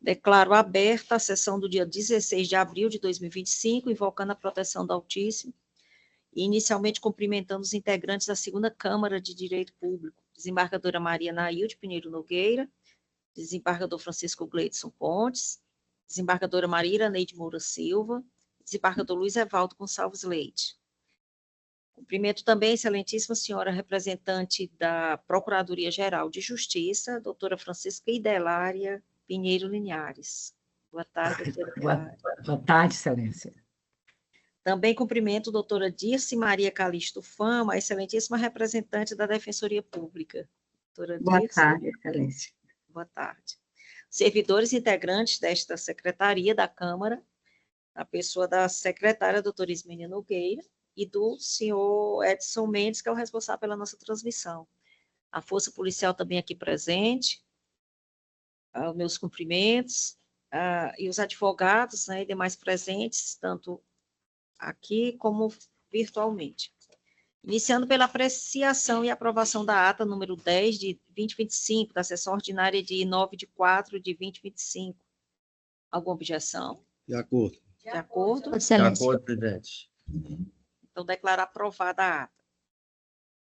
Declaro aberta a sessão do dia 16 de abril de 2025, invocando a proteção do Altíssimo, e inicialmente cumprimentando os integrantes da segunda Câmara de Direito Público, desembargadora Maria Nailde Pinheiro Nogueira, desembargador Francisco Gleidson Pontes, desembargadora Maria Iraneide Moura Silva, desembargador Luiz Evaldo Gonçalves Leite. Cumprimento também, excelentíssima senhora representante da Procuradoria-Geral de Justiça, doutora Francisca Idelária Pinheiro Linhares. Boa tarde, doutora Idelária. Boa tarde, excelência. Também cumprimento a doutora Dirce Maria Calixto Fama, excelentíssima representante da Defensoria Pública. Doutora Boa Dirce. tarde, excelência. Boa tarde. Servidores integrantes desta secretaria da Câmara, a pessoa da secretária, doutora Ismênia Nogueira, e do senhor Edson Mendes, que é o responsável pela nossa transmissão. A Força Policial também aqui presente, meus cumprimentos, e os advogados, né, e demais presentes, tanto aqui como virtualmente. Iniciando pela apreciação e aprovação da ata número 10 de 2025, da sessão ordinária de 9 de 4 de 2025. Alguma objeção? De acordo. De acordo? De acordo, presidente. Então, declaro aprovada a ata.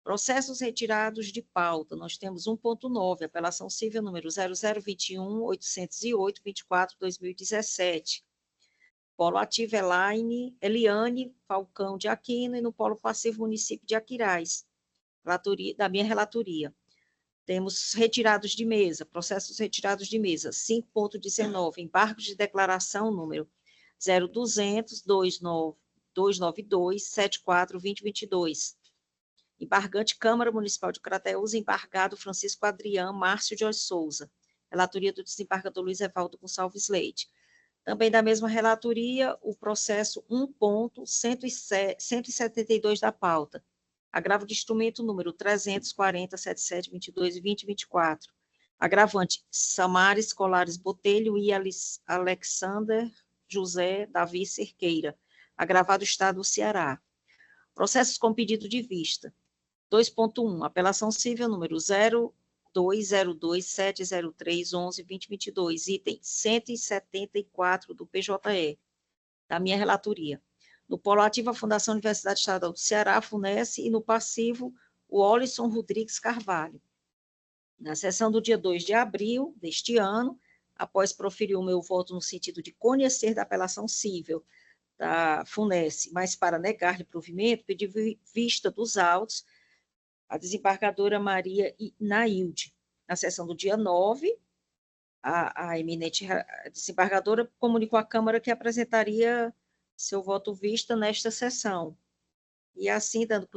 Processos retirados de pauta. Nós temos 1.9, apelação civil número 0021-808-24/2017. Polo ativo Eliane Falcão de Aquino e no polo passivo município de Aquiraz, da minha relatoria. Temos retirados de mesa, processos retirados de mesa, 5.19, embargos de declaração número 0200-292-74-2022. Embargante Câmara Municipal de Crateús, embargado Francisco Adriano Márcio de Souza. Relatoria do desembargador Luiz Evaldo Gonçalves Leite. Também da mesma relatoria, o processo 1.172 da pauta. Agravo de instrumento número 340.7722 e 2024. Agravante Samares Colares Botelho e Alexander José Davi Cerqueira. Agravado Estado do Ceará. Processos com pedido de vista. 2.1. Apelação civil número 0202-703-11-2022, item 174 do PJE, da minha relatoria. No polo ativo, a Fundação Universidade Estadual do Ceará, FUNESE, e no passivo, o Olisson Rodrigues Carvalho. Na sessão do dia 2 de abril deste ano, após proferir o meu voto no sentido de conhecer da apelação civil da FUNESE, mas para negar-lhe provimento, pedi vista dos autos a desembargadora Maria Nailde. Na sessão do dia 9, a eminente desembargadora comunicou à Câmara que apresentaria seu voto vista nesta sessão. E assim, dando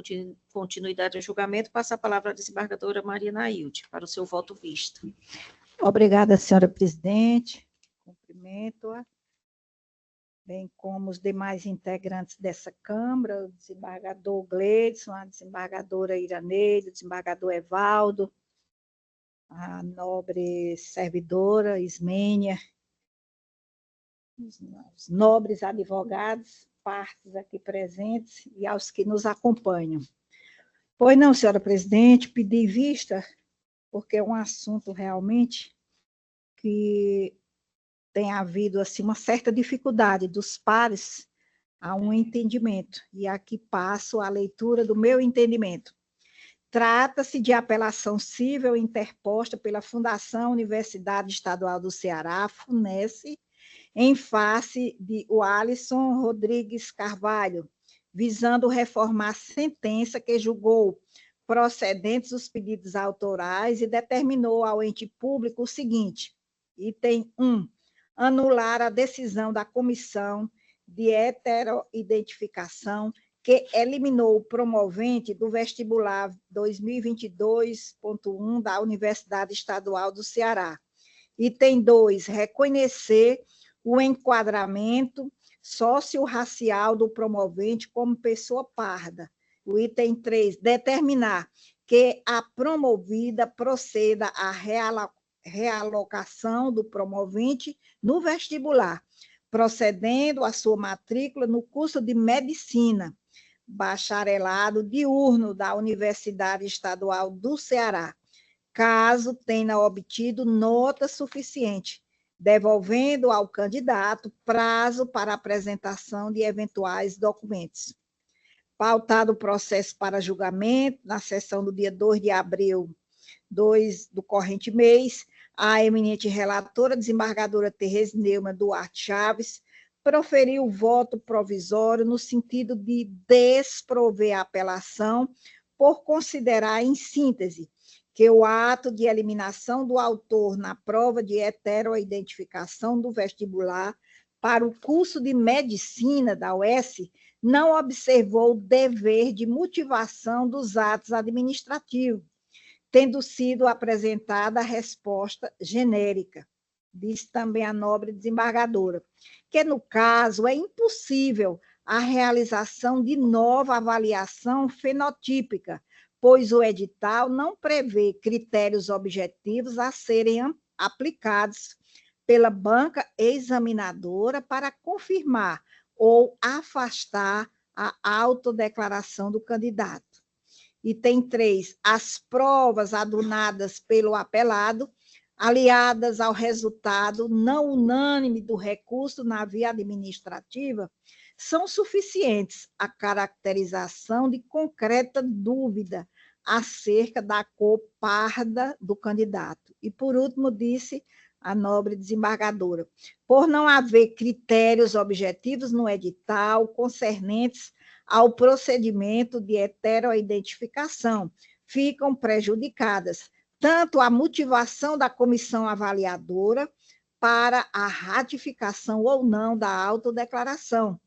continuidade ao julgamento, passa a palavra à desembargadora Maria Nailde, para o seu voto vista. Obrigada, senhora presidente. Cumprimento-a, bem como os demais integrantes dessa Câmara, o desembargador Gleidson, a desembargadora Iraneide, o desembargador Evaldo, a nobre servidora Ismênia, os nobres advogados, partes aqui presentes e aos que nos acompanham. Pois não, senhora presidente, pedi vista, porque é um assunto realmente que tem havido assim, uma certa dificuldade dos pares a um entendimento, e aqui passo a leitura do meu entendimento. Trata-se de apelação civil interposta pela Fundação Universidade Estadual do Ceará, FUNESE, em face de Alisson Rodrigues Carvalho, visando reformar a sentença que julgou procedentes os pedidos autorais e determinou ao ente público o seguinte: item 1, anular a decisão da comissão de heteroidentificação que eliminou o promovente do vestibular 2022.1 da Universidade Estadual do Ceará. Item 2, reconhecer o enquadramento socio-racial do promovente como pessoa parda. O item 3, determinar que a promovida proceda à realocação do promovente no vestibular, procedendo à sua matrícula no curso de medicina, bacharelado diurno da Universidade Estadual do Ceará, caso tenha obtido nota suficiente, devolvendo ao candidato prazo para apresentação de eventuais documentos. Pautado o processo para julgamento, na sessão do dia 2 de abril do corrente mês, a eminente relatora, desembargadora Tereza Neumann Duarte Chaves, proferiu o voto provisório no sentido de desprover a apelação por considerar, em síntese, que o ato de eliminação do autor na prova de heteroidentificação do vestibular para o curso de medicina da UES não observou o dever de motivação dos atos administrativos, tendo sido apresentada a resposta genérica, disse também a nobre desembargadora, que, no caso, é impossível a realização de nova avaliação fenotípica, pois o edital não prevê critérios objetivos a serem aplicados pela banca examinadora para confirmar ou afastar a autodeclaração do candidato. Item 3, as provas adunadas pelo apelado, aliadas ao resultado não unânime do recurso na via administrativa, são suficientes à caracterização de concreta dúvida acerca da cor parda do candidato. E, por último, disse a nobre desembargadora, por não haver critérios objetivos no edital concernentes ao procedimento de heteroidentificação, ficam prejudicadas tanto a motivação da comissão avaliadora para a ratificação ou não da autodeclaração,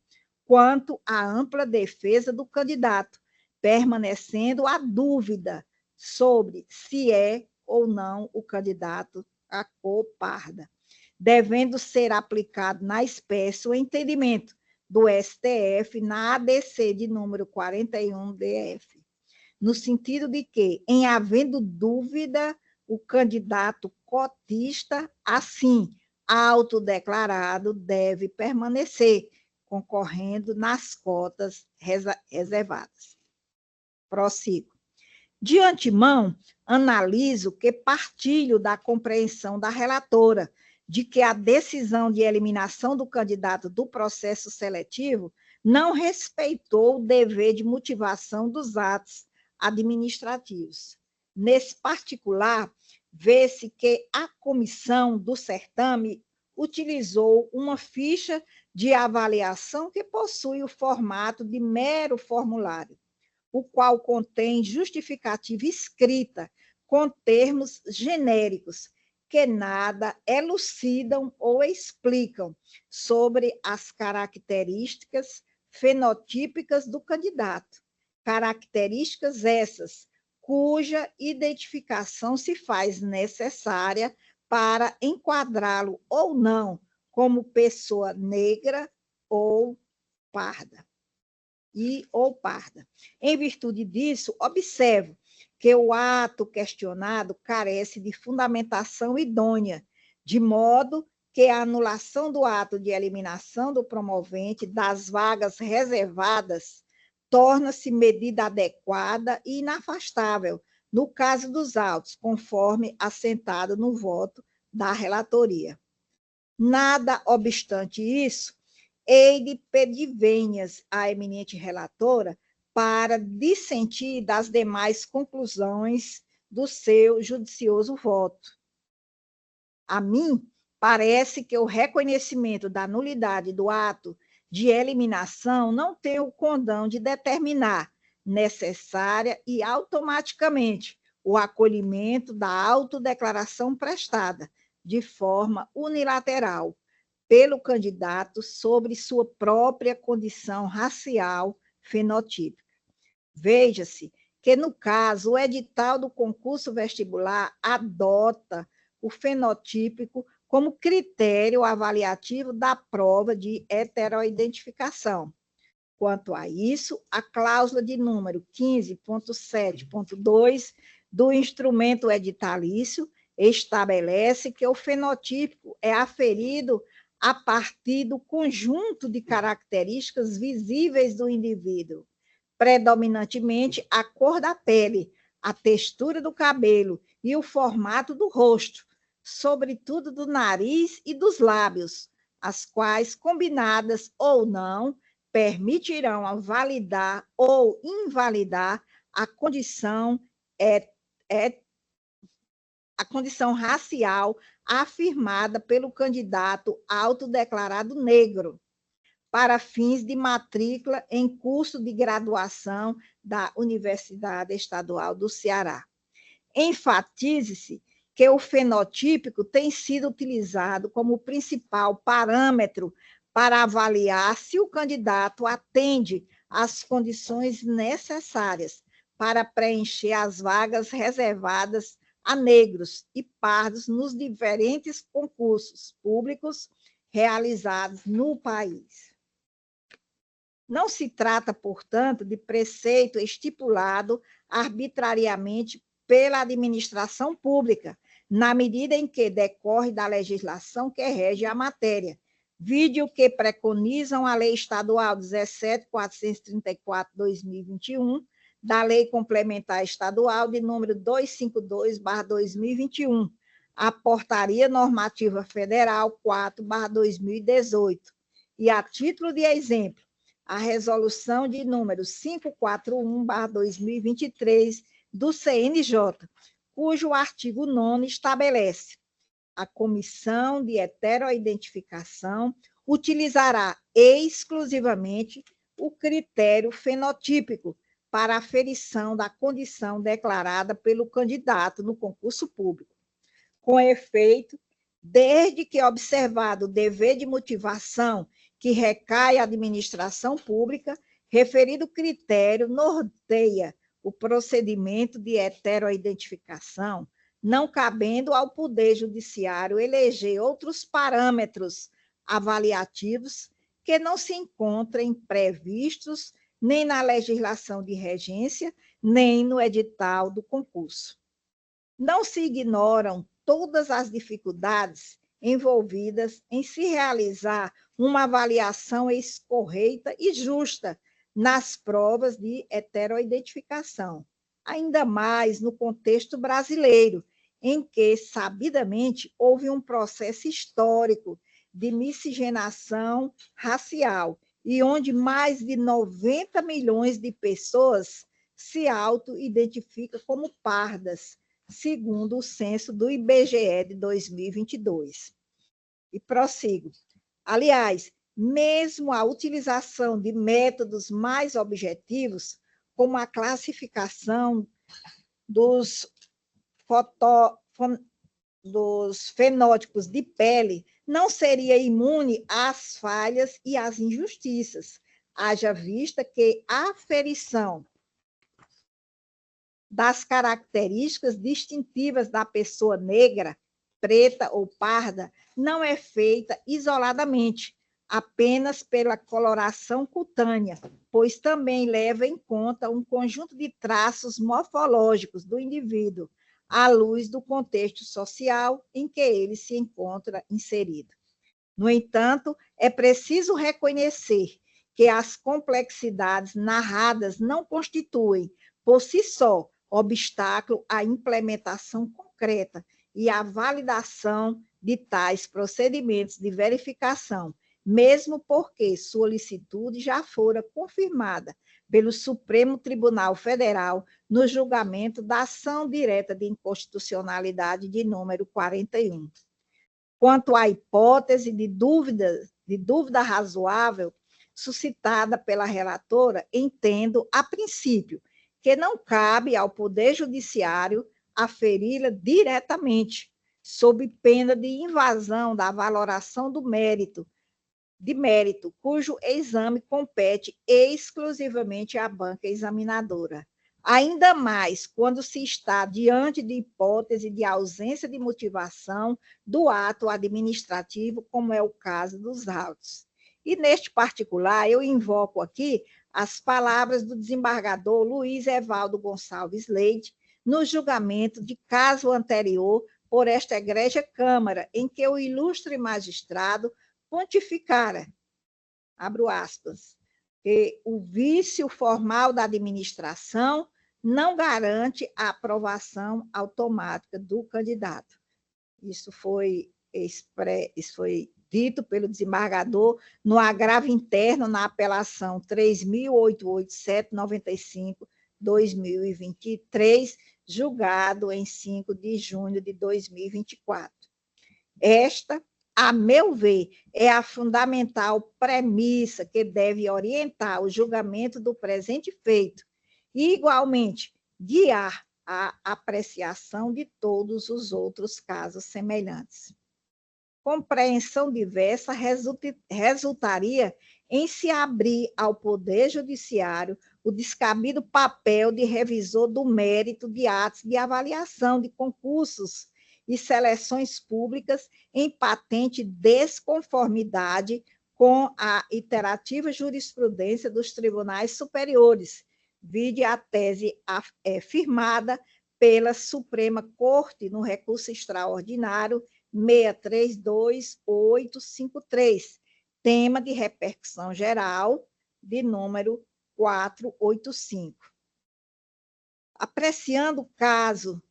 quanto a ampla defesa do candidato, permanecendo a dúvida sobre se é ou não o candidato a cor parda, devendo ser aplicado na espécie o entendimento do STF na ADC de número 41-DF, no sentido de que, em havendo dúvida, o candidato cotista, assim, autodeclarado, deve permanecer, concorrendo nas cotas reservadas. Prossigo. De antemão, analiso que partilho da compreensão da relatora de que a decisão de eliminação do candidato do processo seletivo não respeitou o dever de motivação dos atos administrativos. Nesse particular, vê-se que a comissão do certame utilizou uma ficha de avaliação que possui o formato de mero formulário, o qual contém justificativa escrita com termos genéricos que nada elucidam ou explicam sobre as características fenotípicas do candidato, características essas cuja identificação se faz necessária para enquadrá-lo ou não como pessoa negra ou parda. Em virtude disso, observo que o ato questionado carece de fundamentação idônea, de modo que a anulação do ato de eliminação do promovente das vagas reservadas torna-se medida adequada e inafastável, no caso dos autos, conforme assentado no voto da relatoria. Nada obstante isso, hei de pedir vênias à eminente relatora para dissentir das demais conclusões do seu judicioso voto. A mim, parece que o reconhecimento da nulidade do ato de eliminação não tem o condão de determinar necessária e automaticamente o acolhimento da autodeclaração prestada de forma unilateral pelo candidato sobre sua própria condição racial fenotípica. Veja-se que, no caso, o edital do concurso vestibular adota o fenotípico como critério avaliativo da prova de heteroidentificação. Quanto a isso, a cláusula de número 15.7.2 do instrumento editalício estabelece que o fenotípico é aferido a partir do conjunto de características visíveis do indivíduo, predominantemente a cor da pele, a textura do cabelo e o formato do rosto, sobretudo do nariz e dos lábios, as quais, combinadas ou não, permitirão validar ou invalidar a condição, é, a condição racial afirmada pelo candidato autodeclarado negro, para fins de matrícula em curso de graduação da Universidade Estadual do Ceará. Enfatize-se que o fenotípico tem sido utilizado como principal parâmetro para avaliar se o candidato atende às condições necessárias para preencher as vagas reservadas a negros e pardos nos diferentes concursos públicos realizados no país. Não se trata, portanto, de preceito estipulado arbitrariamente pela administração pública, na medida em que decorre da legislação que rege a matéria, vide o que preconizam a Lei Estadual 17.434/2021, da Lei Complementar Estadual de número 252/2021, a Portaria Normativa Federal 4/2018, e a título de exemplo, a Resolução de número 541/2023 do CNJ, cujo artigo 9º estabelece: a Comissão de Heteroidentificação utilizará exclusivamente o critério fenotípico para a aferição da condição declarada pelo candidato no concurso público. Com efeito, desde que observado o dever de motivação que recai à administração pública, referido critério norteia o procedimento de heteroidentificação, não cabendo ao Poder Judiciário eleger outros parâmetros avaliativos que não se encontrem previstos nem na legislação de regência, nem no edital do concurso. Não se ignoram todas as dificuldades envolvidas em se realizar uma avaliação correta e justa nas provas de heteroidentificação, ainda mais no contexto brasileiro, em que, sabidamente, houve um processo histórico de miscigenação racial e onde mais de 90 milhões de pessoas se auto-identificam como pardas, segundo o censo do IBGE de 2022. E prossigo. Aliás, mesmo a utilização de métodos mais objetivos, como a classificação dos fenótipos de pele, não seria imune às falhas e às injustiças, haja vista que a aferição das características distintivas da pessoa negra, preta ou parda não é feita isoladamente, apenas pela coloração cutânea, pois também leva em conta um conjunto de traços morfológicos do indivíduo, à luz do contexto social em que ele se encontra inserido. No entanto, é preciso reconhecer que as complexidades narradas não constituem, por si só, obstáculo à implementação concreta e à validação de tais procedimentos de verificação, mesmo porque sua licitude já fora confirmada pelo Supremo Tribunal Federal no julgamento da ação direta de inconstitucionalidade de número 41. Quanto à hipótese de dúvida razoável suscitada pela relatora, entendo, a princípio, que não cabe ao Poder Judiciário aferi-la diretamente, sob pena de invasão da valoração de mérito, cujo exame compete exclusivamente à banca examinadora. Ainda mais quando se está diante de hipótese de ausência de motivação do ato administrativo, como é o caso dos autos. E, neste particular, eu invoco aqui as palavras do desembargador Luiz Evaldo Gonçalves Leite, no julgamento de caso anterior por esta egrégia Câmara, em que o ilustre magistrado pontificara, abro aspas, que o vício formal da administração não garante a aprovação automática do candidato. Isso foi dito pelo desembargador no agravo interno na apelação 3.887/95/2023, julgado em 5 de junho de 2024. Esta, a meu ver, é a fundamental premissa que deve orientar o julgamento do presente feito e, igualmente, guiar a apreciação de todos os outros casos semelhantes. Compreensão diversa resultaria em se abrir ao Poder Judiciário o descabido papel de revisor do mérito de atos de avaliação de concursos e seleções públicas em patente desconformidade com a iterativa jurisprudência dos tribunais superiores, vide a tese firmada pela Suprema Corte no recurso extraordinário 632853, tema de repercussão geral, de número 485. Apreciando o caso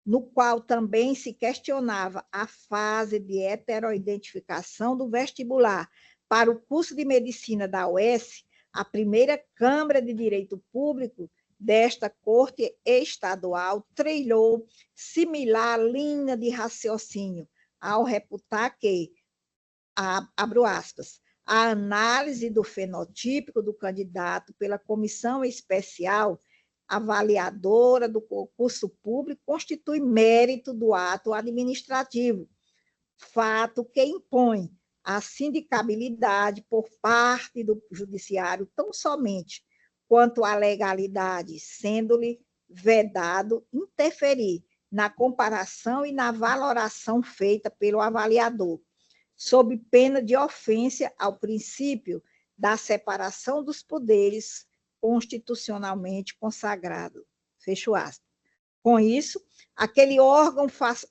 no qual também se questionava a fase de heteroidentificação do vestibular para o curso de medicina da UES, a primeira Câmara de Direito Público desta Corte Estadual trilhou similar linha de raciocínio, ao reputar que, abro aspas, a análise do fenotípico do candidato pela comissão especial avaliadora do concurso público constitui mérito do ato administrativo, fato que impõe a sindicabilidade por parte do judiciário tão somente quanto à legalidade, sendo-lhe vedado interferir na comparação e na valoração feita pelo avaliador, sob pena de ofensa ao princípio da separação dos poderes constitucionalmente consagrado. Fecho aspas. Com isso, aquele órgão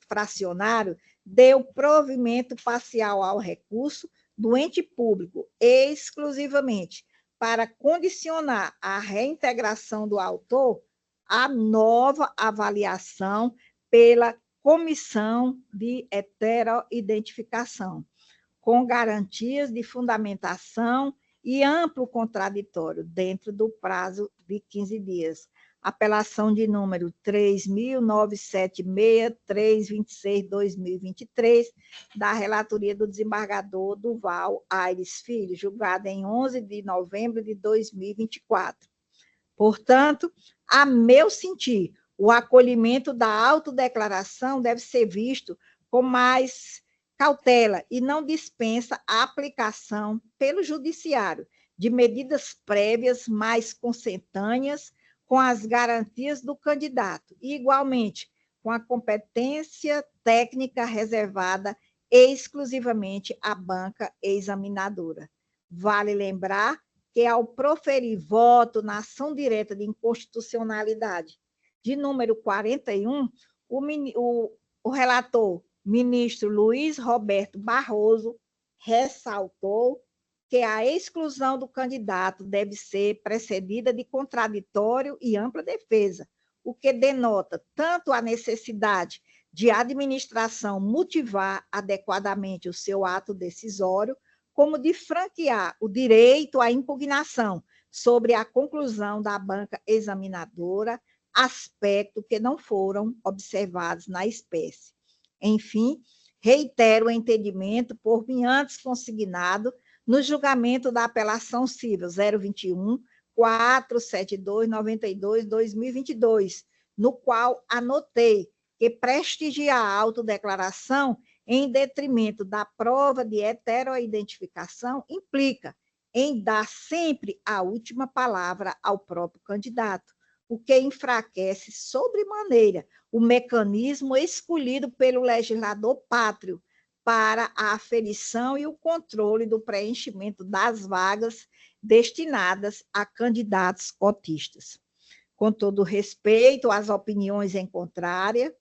fracionário deu provimento parcial ao recurso do ente público, exclusivamente para condicionar a reintegração do autor à nova avaliação pela comissão de heteroidentificação, com garantias de fundamentação e amplo contraditório dentro do prazo de 15 dias. Apelação de número 3.976.326/2023, da relatoria do desembargador Duval Aires Filho, julgada em 11 de novembro de 2024. Portanto, a meu sentir, o acolhimento da autodeclaração deve ser visto com mais cautela e não dispensa a aplicação pelo judiciário de medidas prévias mais consentâneas com as garantias do candidato e, igualmente, com a competência técnica reservada exclusivamente à banca examinadora. Vale lembrar que, ao proferir voto na ação direta de inconstitucionalidade de número 41, o relator, ministro Luiz Roberto Barroso, ressaltou que a exclusão do candidato deve ser precedida de contraditório e ampla defesa, o que denota tanto a necessidade de a administração motivar adequadamente o seu ato decisório, como de franquear o direito à impugnação sobre a conclusão da banca examinadora, aspecto que não foram observados na espécie. Enfim, reitero o entendimento por mim antes consignado no julgamento da apelação civil 021-47292-2022, no qual anotei que prestigiar a autodeclaração em detrimento da prova de heteroidentificação implica em dar sempre a última palavra ao próprio candidato, o que enfraquece sobremaneira o mecanismo escolhido pelo legislador pátrio para a aferição e o controle do preenchimento das vagas destinadas a candidatos cotistas. Com todo respeito às opiniões em contrário,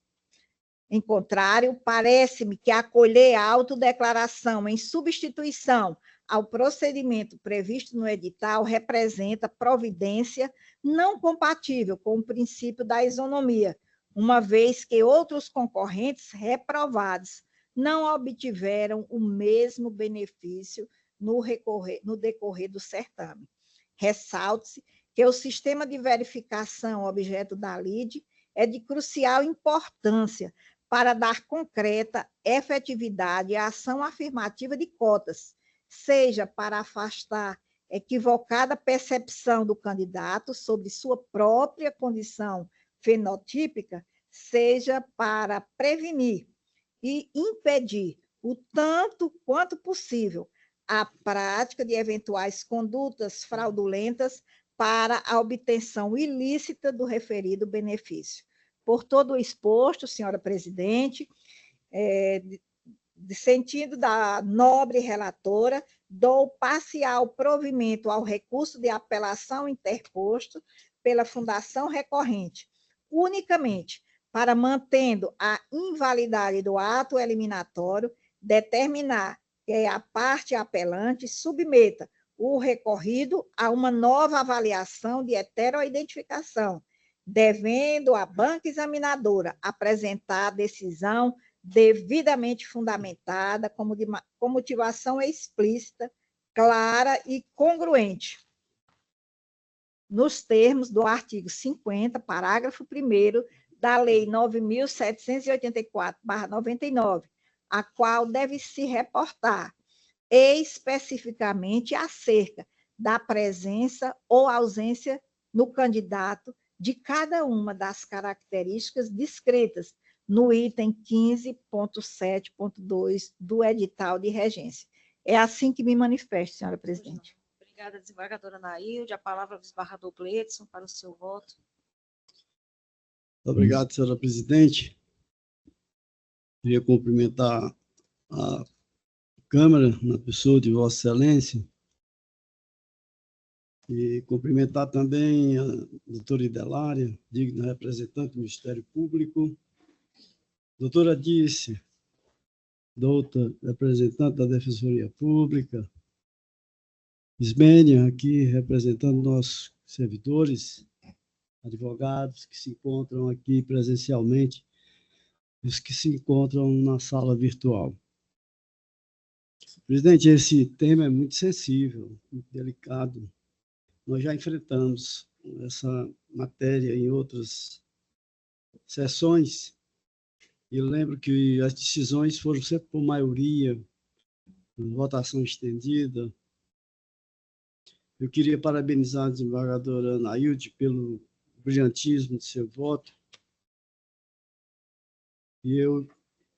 parece-me que acolher a autodeclaração em substituição ao procedimento previsto no edital representa providência não compatível com o princípio da isonomia, uma vez que outros concorrentes reprovados não obtiveram o mesmo benefício no decorrer do certame. Ressalte-se que o sistema de verificação objeto da lide é de crucial importância para dar concreta efetividade à ação afirmativa de cotas, seja para afastar equivocada percepção do candidato sobre sua própria condição fenotípica, seja para prevenir e impedir o tanto quanto possível a prática de eventuais condutas fraudulentas para a obtenção ilícita do referido benefício. Por todo o exposto, senhora presidente, de sentido da nobre relatora, dou parcial provimento ao recurso de apelação interposto pela Fundação Recorrente, unicamente para, mantendo a invalidade do ato eliminatório, determinar que a parte apelante submeta o recorrido a uma nova avaliação de heteroidentificação, devendo a banca examinadora apresentar a decisão devidamente fundamentada, com motivação explícita, clara e congruente, nos termos do artigo 50, parágrafo 1º da Lei 9.784/99, a qual deve se reportar especificamente acerca da presença ou ausência no candidato de cada uma das características descritas no item 15.7.2 do edital de regência. É assim que me manifesto, senhora presidente. Obrigada, desembargadora Anaílde. A palavra ao desembargador Gleidson para o seu voto. Obrigado, senhora presidente. Queria cumprimentar a Câmara, na pessoa de Vossa Excelência, e cumprimentar também a doutora Idelária, digna representante do Ministério Público, doutora Dícia, doutora representante da Defensoria Pública, Ismênia, aqui representando nossos servidores, advogados que se encontram aqui presencialmente e os que se encontram na sala virtual. Presidente, esse tema é muito sensível, muito delicado. Nós já enfrentamos essa matéria em outras sessões, e eu lembro que as decisões foram sempre por maioria, votação estendida. Eu queria parabenizar a desembargadora Anaílde pelo brilhantismo de seu voto. E eu,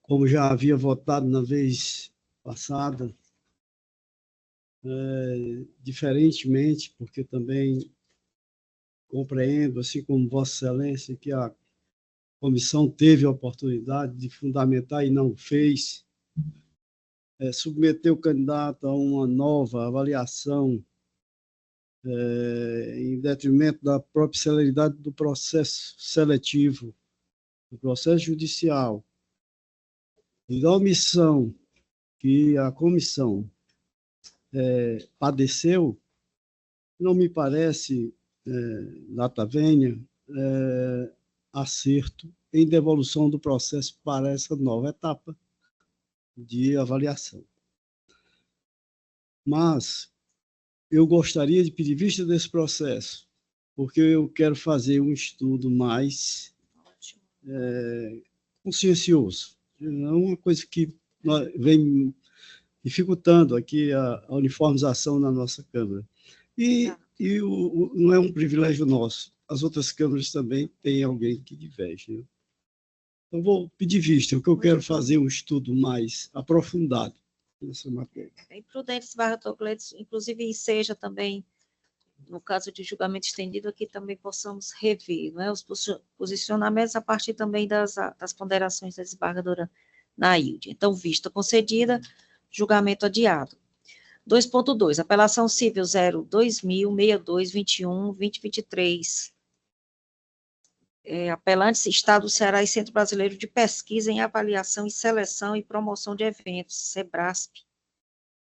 como já havia votado na vez passada, diferentemente, porque também compreendo, assim como Vossa Excelência, que a comissão teve a oportunidade de fundamentar e não fez, submeter o candidato a uma nova avaliação em detrimento da própria celeridade do processo seletivo, do processo judicial, e da omissão que a comissão padeceu, não me parece, data vênia, acerto em devolução do processo para essa nova etapa de avaliação. Mas eu gostaria de pedir vista desse processo, porque eu quero fazer um estudo mais consciencioso. É uma coisa que vem dificultando aqui a uniformização na nossa Câmara. E não é um privilégio nosso. As outras câmaras também têm alguém que diverge. Né? Então, vou pedir vista, porque eu quero fazer um estudo mais aprofundado nessa matéria. É imprudente, desembargador Gleidson, inclusive seja também, no caso de julgamento estendido, aqui também possamos rever, não é, os posicionamentos a partir também das ponderações da desembargadora Anaílde. Então, vista concedida, julgamento adiado. 2.2, apelação civil 0206221-2023. Apelantes, Estado do Ceará e Centro Brasileiro de Pesquisa em Avaliação e Seleção e Promoção de Eventos, SEBRASP.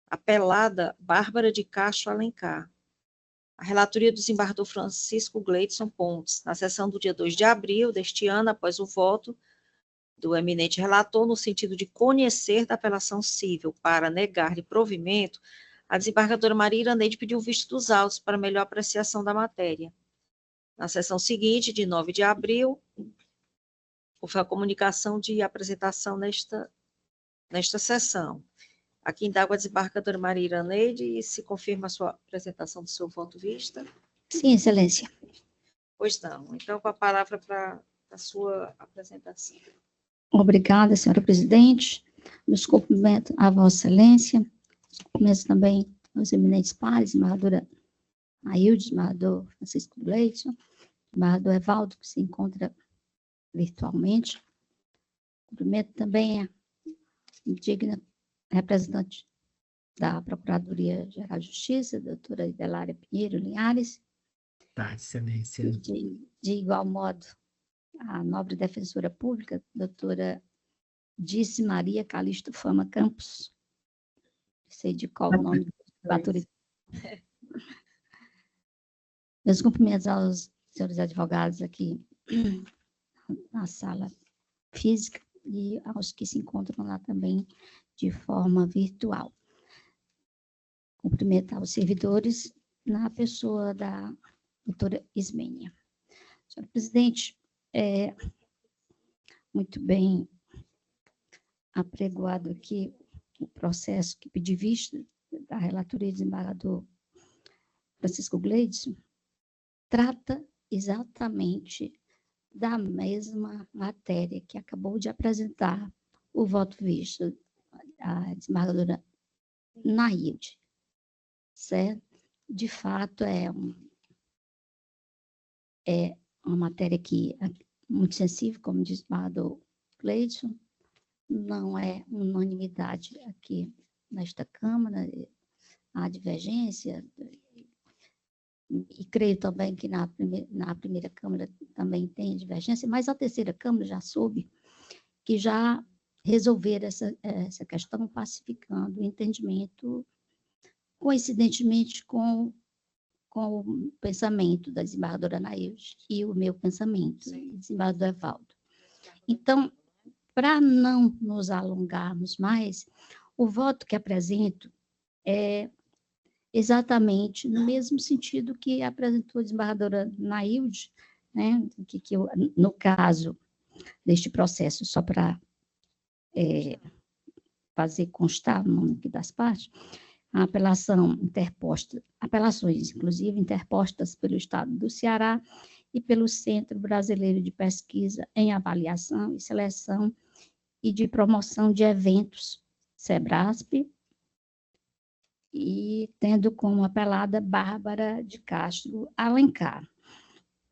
Apelada, Bárbara de Castro Alencar. A relatoria do desembargador Francisco Gleidson Pontes, na sessão do dia 2 de abril deste ano, após o voto do eminente relator, no sentido de conhecer da apelação cível para negar-lhe provimento, a desembargadora Maria Iraneide pediu o visto dos autos para melhor apreciação da matéria. Na sessão seguinte, de 9 de abril, houve a comunicação de apresentação nesta sessão. Aqui indago a desembargadora Maria Iraneide e se confirma a sua apresentação do seu voto vista. Sim, Excelência. Pois não. Então, com a palavra para a sua apresentação. Obrigada, senhora presidente. Meus cumprimentos à Vossa Excelência. Os cumprimentos também aos eminentes pares, desembargadora Ailde, desembargador Francisco Gleidson, desembargador Evaldo, que se encontra virtualmente. Cumprimento também a digna representante da Procuradoria-Geral de Justiça, doutora Idelária Pinheiro Linhares. Tá, Excelência. De igual modo, a nobre defensora pública, doutora Dice Maria Calixto Fama Campos. Não sei de qual o nome da autoridade. Meus cumprimentos aos senhores advogados aqui na sala física e aos que se encontram lá também de forma virtual. Cumprimentar os servidores na pessoa da doutora Ismênia. Senhora presidente, muito bem apregoado aqui o processo que pedi vista da relatoria do desembargador Francisco Gleidson, trata exatamente da mesma matéria que acabou de apresentar o voto visto a desembargadora Nailde, certo? De fato, é uma matéria que é muito sensível, como diz o desembargador Gleidson, não é unanimidade aqui nesta Câmara, há divergência, e creio também que na primeira Câmara também tem divergência, mas a terceira Câmara já soube que já resolver essa questão pacificando o entendimento, coincidentemente com o pensamento da desembargadora Nailde e o meu pensamento, do desembargador Evaldo. Então, para não nos alongarmos mais, o voto que apresento é exatamente no mesmo sentido que apresentou a desembargadora Nailde, né, que eu, no caso deste processo, só para fazer constar o nome aqui das partes, a apelação interposta, apelações, inclusive, interpostas pelo Estado do Ceará e pelo Centro Brasileiro de Pesquisa em Avaliação e Seleção e de Promoção de Eventos, SEBRASP, e tendo como apelada Bárbara de Castro Alencar.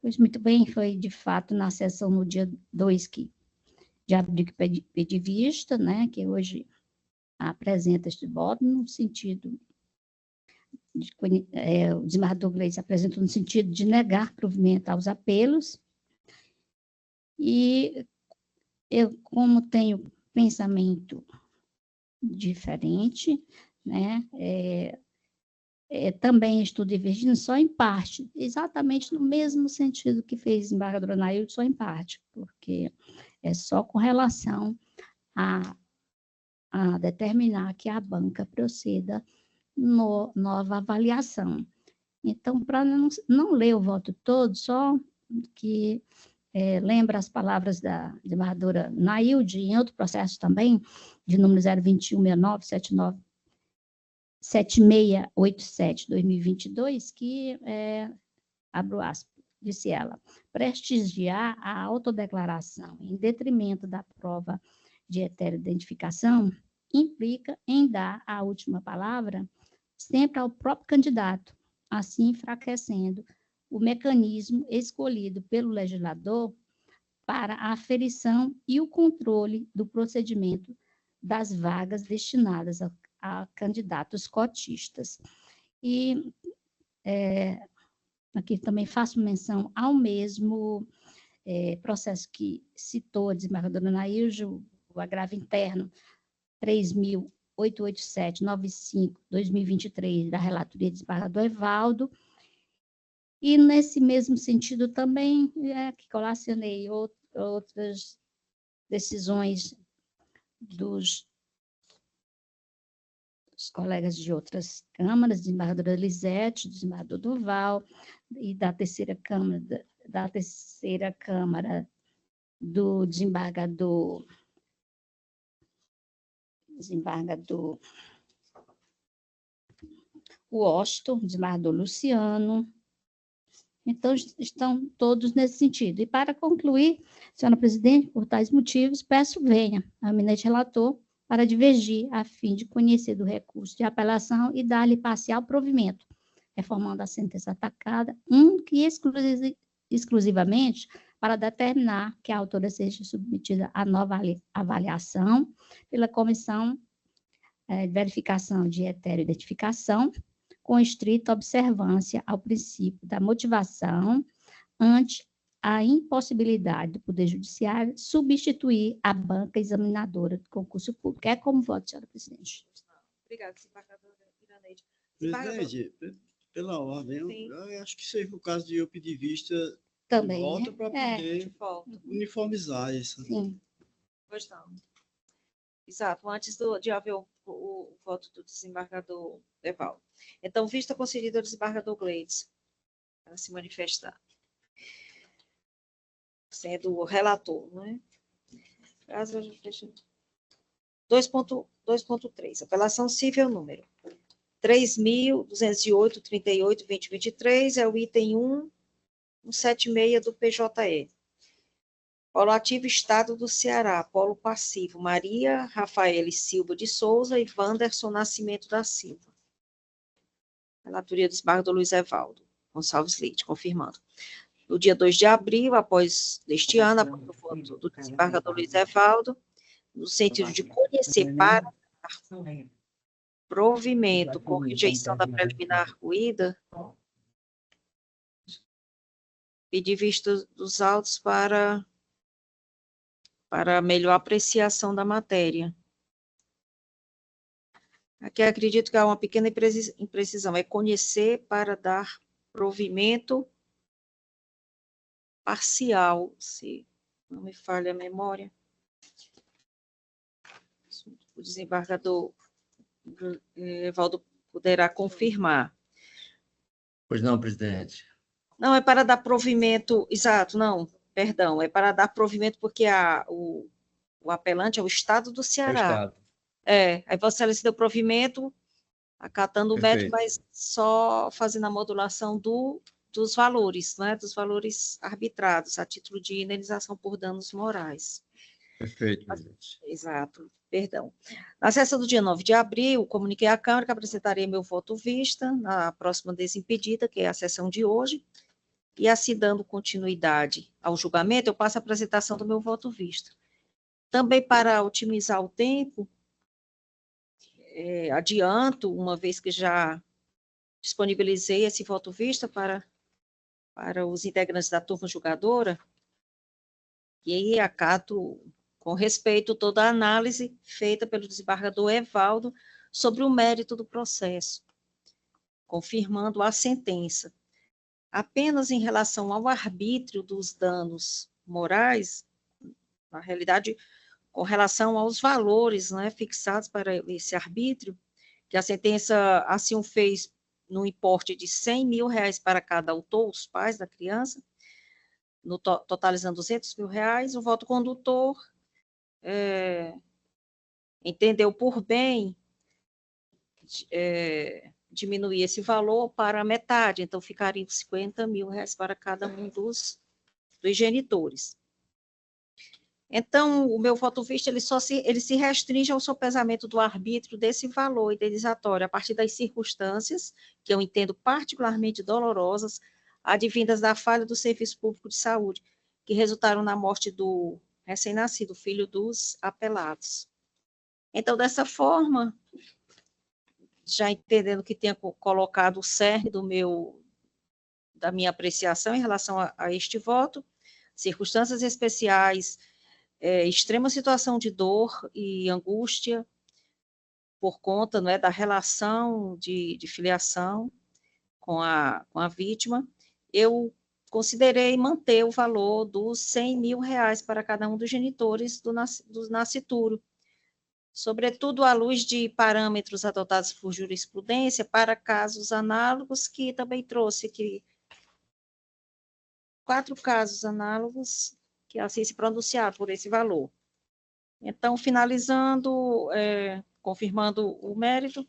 Pois muito bem, foi de fato na sessão no dia 2 de abril que pedi vista, né, que hoje apresenta este voto no sentido o desembargador Gleidson apresentou no sentido de negar provimento aos apelos, e eu, como tenho pensamento diferente, né, também estou divergindo só em parte, exatamente no mesmo sentido que fez o desembargador Nailde, só em parte, porque é só com relação a determinar que a banca proceda nova avaliação. Então, para não ler o voto todo, só que lembra as palavras da desembargadora Nailde, em outro processo também, de número 021.6979-7687-2022, que, abro aspas, disse ela, prestigiar a autodeclaração em detrimento da prova de heteroidentificação implica em dar a última palavra sempre ao próprio candidato, assim enfraquecendo o mecanismo escolhido pelo legislador para a aferição e o controle do procedimento das vagas destinadas a candidatos cotistas. E aqui também faço menção ao mesmo processo que citou a desembargadora Nailde, o agravo interno 3.887-95-2023 da relatoria do desembargador Evaldo, E, nesse mesmo sentido, também que colacionei outras decisões dos colegas de outras câmaras, desembargadora Lisete, desembargador Duval, e da terceira câmara do desembargador Washington, desembargador Luciano. Então, estão todos nesse sentido. E, para concluir, senhora presidente, por tais motivos, peço venha ao eminente relator para divergir, a fim de conhecer do recurso de apelação e dar-lhe parcial provimento, reformando a sentença atacada, que exclusivamente para determinar que a autora seja submetida a nova avaliação pela Comissão de Verificação de Heteroidentificação, com estrita observância ao princípio da motivação ante a impossibilidade do Poder Judiciário substituir a banca examinadora do concurso público. É como voto, senhora presidente. Obrigada, desembargadora Iraneide. Presidente, pela ordem, eu acho que seja o caso de eu pedir vista Também, de volta né? para poder uniformizar isso. Sim. Pois não. Exato, antes de haver o voto do desembargador Evaldo. Então, vista concedida ao desembargador Gleides, para se manifestar. Sendo o relator, não é? 2.3, apelação civil número 3.208/38/2023, é o item 176 do PJE. Polo ativo, Estado do Ceará. Polo passivo, Maria Rafaele Silva de Souza e Wanderson Nascimento da Silva. Relatoria do desembargador Luiz Evaldo Gonçalves Leite, confirmando. No dia 2 de abril, após deste ano, após o voto do desembargador Luiz Evaldo, no sentido de conhecer para provimento com rejeição da preliminar ruída, pedir vista dos autos para melhor apreciação da matéria. Aqui acredito que há uma pequena imprecisão, é conhecer para dar provimento parcial, se não me falha a memória. O desembargador Evaldo poderá confirmar. Pois não, presidente. Não, é para dar provimento, exato, não, perdão, é para dar provimento porque o apelante é o Estado do Ceará. Aí Vossa Excelência deu provimento, acatando o método, mas só fazendo a modulação dos valores, né, dos valores arbitrados, a título de indenização por danos morais. Perfeito, presidente. Exato, perdão. Na sessão do dia 9 de abril, comuniquei à Câmara que apresentaria meu voto vista na próxima desimpedida, que é a sessão de hoje, e assim dando continuidade ao julgamento, eu passo a apresentação do meu voto vista. Também para otimizar o tempo, adianto, uma vez que já disponibilizei esse voto vista para os integrantes da turma julgadora, e aí acato com respeito toda a análise feita pelo desembargador Evaldo sobre o mérito do processo, confirmando a sentença. Apenas em relação ao arbítrio dos danos morais, na realidade, com relação aos valores, né, fixados para esse arbítrio, que a sentença assim o fez no importe de R$100 mil para cada autor, os pais da criança, totalizando R$200 mil, o voto condutor entendeu por bem diminuir esse valor para metade, então ficariam R$50 mil para cada um dos genitores. Então, o meu voto vista, ele se restringe ao sopesamento do arbítrio desse valor indenizatório, a partir das circunstâncias, que eu entendo particularmente dolorosas, advindas da falha do Serviço Público de Saúde, que resultaram na morte do recém-nascido, filho dos apelados. Então, dessa forma, já entendendo que tenha colocado o cerne da minha apreciação em relação a este voto, circunstâncias especiais, extrema situação de dor e angústia por conta, não é, da relação de filiação com a vítima, eu considerei manter o valor dos R$100 mil para cada um dos genitores do nascituro, sobretudo à luz de parâmetros adotados por jurisprudência para casos análogos, que também trouxe aqui 4 casos análogos que assim se pronunciaram por esse valor. Então, finalizando, confirmando o mérito,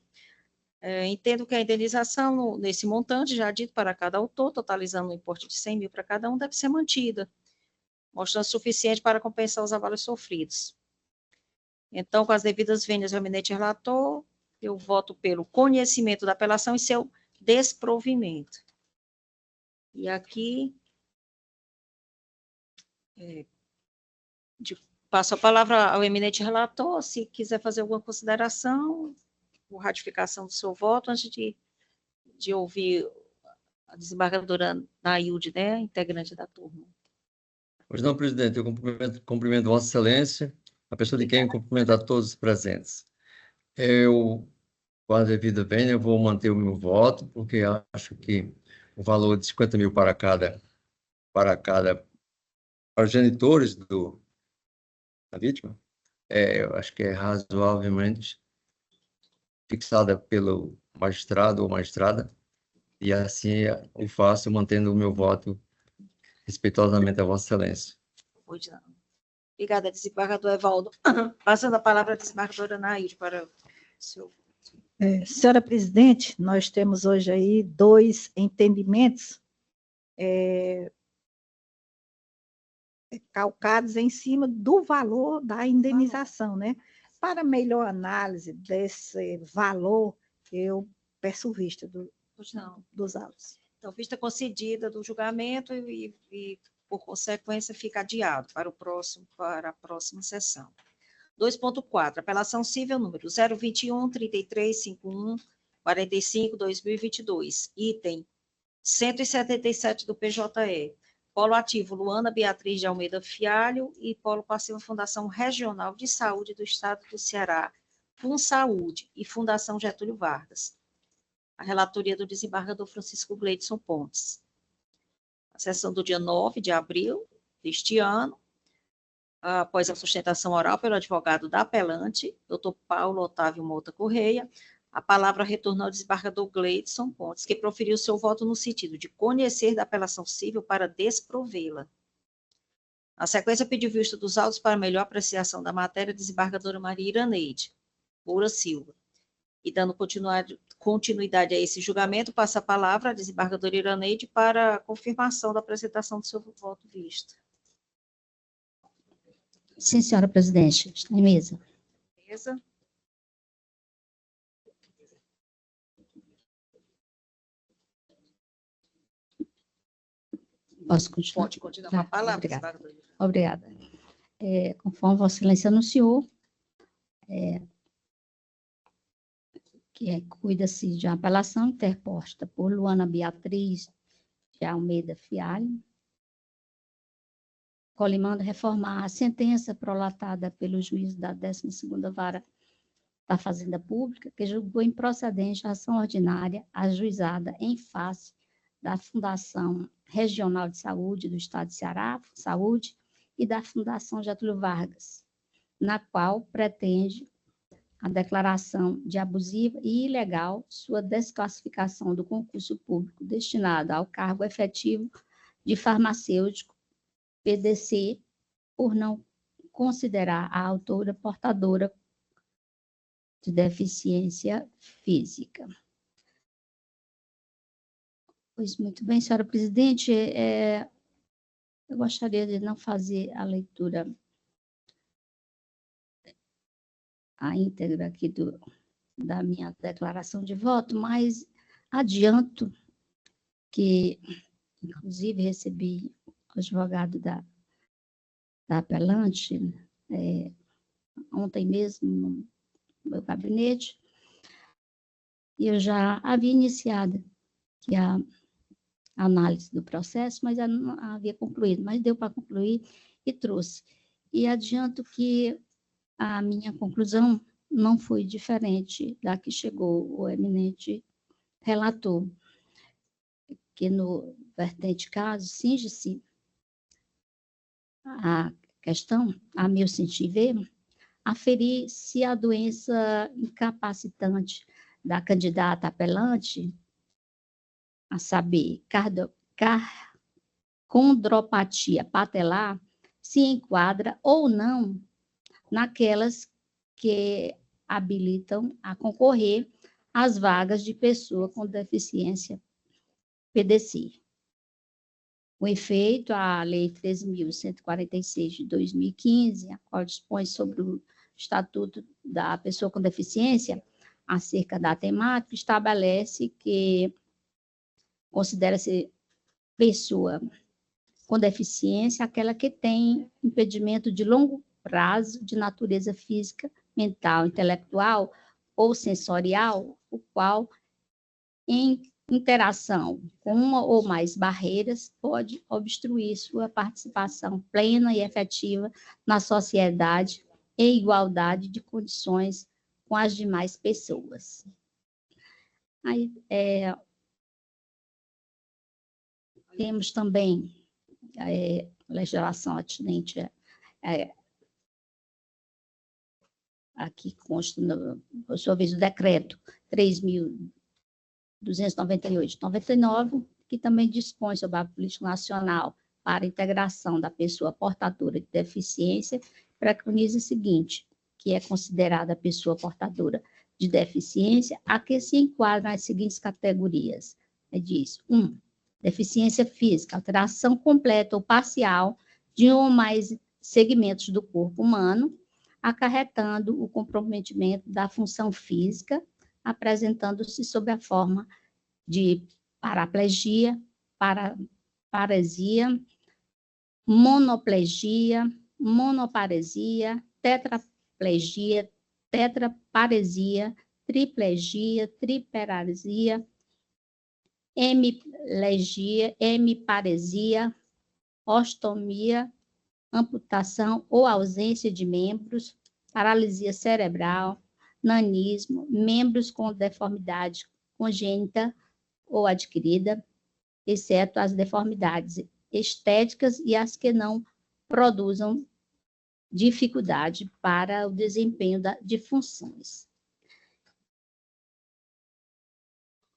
entendo que a indenização nesse montante, já dito para cada autor, totalizando um importe de R$100 mil para cada um, deve ser mantida, mostrando suficiente para compensar os avalos sofridos. Então, com as devidas vênias ao eminente relator, eu voto pelo conhecimento da apelação e seu desprovimento. E aqui, passo a palavra ao eminente relator, se quiser fazer alguma consideração, ou ratificação do seu voto, antes de ouvir a desembargadora Nailde, né, integrante da turma. Pois não, presidente, eu cumprimento Vossa Excelência, a pessoa de quem cumprimento a todos os presentes. Eu, com a devida vênia, eu vou manter o meu voto, porque acho que o valor de R$50 mil para os genitores da vítima, eu acho que é razoavelmente fixada pelo magistrado ou magistrada, e assim eu faço, mantendo o meu voto respeitosamente a Vossa Excelência. Pois não. Obrigada, desembargador Evaldo. Passando a palavra à desembargadora Nailde para o seu... Senhora presidente, nós temos hoje aí 2 entendimentos calcados em cima do valor da indenização, né? Para melhor análise desse valor, eu peço vista dos autos. Então, vista concedida do julgamento e por consequência, fica adiado para a próxima sessão. 2.4, apelação civil número 021-3351-45-2022, item 177 do PJE, polo ativo Luana Beatriz de Almeida Fialho e polo passivo Fundação Regional de Saúde do Estado do Ceará, FunSaúde e Fundação Getúlio Vargas. A relatoria do desembargador Francisco Gleidson Pontes. A sessão do dia 9 de abril deste ano, após a sustentação oral pelo advogado da apelante, doutor Paulo Otávio Mota Correia, a palavra retornou ao desembargador Gleidson Pontes, que proferiu seu voto no sentido de conhecer da apelação civil para desprovê-la. Na sequência, pediu vista dos autos para melhor apreciação da matéria, a desembargadora Maria Iraneide Moura Silva. E dando continuidade a esse julgamento, passa a palavra à desembargadora Iraneide para a confirmação da apresentação do seu voto visto. Sim, senhora presidente, está em mesa. Mesa. Posso continuar? Pode continuar com a palavra, obrigada. desembargadora. Obrigada. Conforme Vossa Excelência anunciou, que cuida-se de uma apelação interposta por Luana Beatriz de Almeida Fialho, colimando reformar a sentença prolatada pelo juiz da 12ª Vara da Fazenda Pública, que julgou improcedente a ação ordinária ajuizada em face da Fundação Regional de Saúde do Estado de Ceará, Saúde, e da Fundação Getúlio Vargas, na qual pretende a declaração de abusiva e ilegal sua desclassificação do concurso público destinado ao cargo efetivo de farmacêutico PDC, por não considerar a autora portadora de deficiência física. Pois muito bem, senhora presidente, eu gostaria de não fazer a leitura a íntegra aqui da minha declaração de voto, mas adianto que, inclusive, recebi o advogado da apelante ontem mesmo no meu gabinete, e eu já havia iniciado aqui a análise do processo, mas eu não havia concluído, mas deu para concluir e trouxe. E adianto que a minha conclusão não foi diferente da que chegou o eminente relator. que no vertente caso, cinge-se a questão, a meu sentir ver, aferir se a doença incapacitante da candidata apelante, a saber, condropatia patelar, se enquadra ou não naquelas que habilitam a concorrer às vagas de pessoa com deficiência PDC. Com efeito, a Lei 13.146 de 2015, a qual dispõe sobre o Estatuto da Pessoa com Deficiência, acerca da temática, estabelece que considera-se pessoa com deficiência aquela que tem impedimento de longo prazo de natureza física, mental, intelectual ou sensorial, o qual, em interação com uma ou mais barreiras, pode obstruir sua participação plena e efetiva na sociedade em igualdade de condições com as demais pessoas. Aí, temos também legislação atinente aqui consta, por sua vez, o decreto 3.298 de 99, que também dispõe sobre a política nacional para a integração da pessoa portadora de deficiência, preconiza o seguinte, que é considerada a pessoa portadora de deficiência, a que se enquadram as seguintes categorias. Diz, 1. Deficiência física, alteração completa ou parcial de um ou mais segmentos do corpo humano, acarretando o comprometimento da função física, apresentando-se sob a forma de paraplegia, paresia, monoplegia, monoparesia, tetraplegia, tetraparesia, triplegia, triparesia, hemiplegia, hemiparesia, ostomia, amputação ou ausência de membros, paralisia cerebral, nanismo, membros com deformidade congênita ou adquirida, exceto as deformidades estéticas e as que não produzam dificuldade para o desempenho de funções.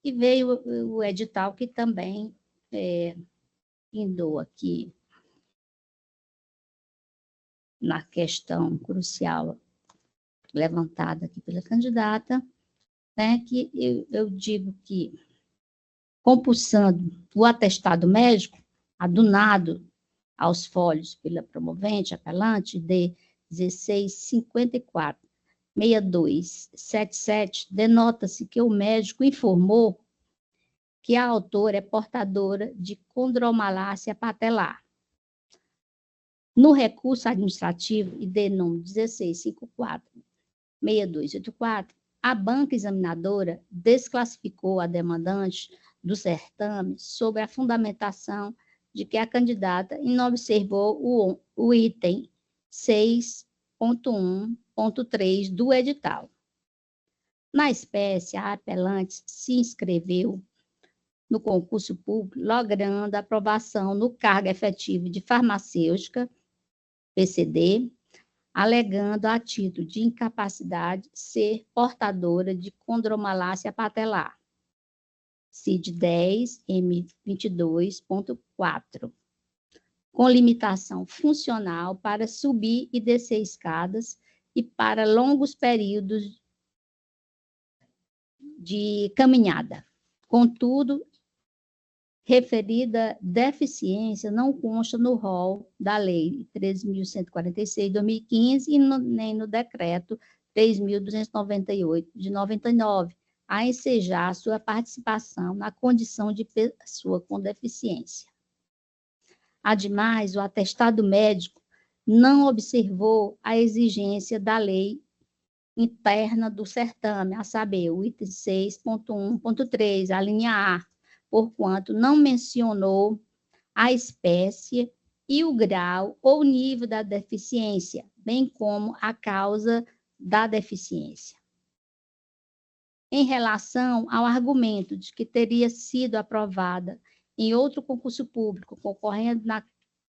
E veio o edital que também indou aqui na questão crucial levantada aqui pela candidata, né, que eu digo que, compulsando o atestado médico, adunado aos folhos pela promovente, apelante, de 1654-6277, denota-se que o médico informou que a autora é portadora de condromalácia patelar. No recurso administrativo ID número 1654-6284, a banca examinadora desclassificou a demandante do certame sobre a fundamentação de que a candidata não observou o item 6.1.3 do edital. Na espécie, a apelante se inscreveu no concurso público, logrando aprovação no cargo efetivo de farmacêutica, PCD, alegando a título de incapacidade ser portadora de condromalácia patelar, CID 10, M22.4, com limitação funcional para subir e descer escadas e para longos períodos de caminhada. Contudo, referida deficiência não consta no rol da Lei 13.146 de 2015 e nem no Decreto 3.298 de 99, a ensejar sua participação na condição de pessoa com deficiência. Ademais, o atestado médico não observou a exigência da lei interna do certame, a saber, o item 6.1.3, a linha A, porquanto não mencionou a espécie e o grau ou nível da deficiência, bem como a causa da deficiência. Em relação ao argumento de que teria sido aprovada em outro concurso público, concorrendo na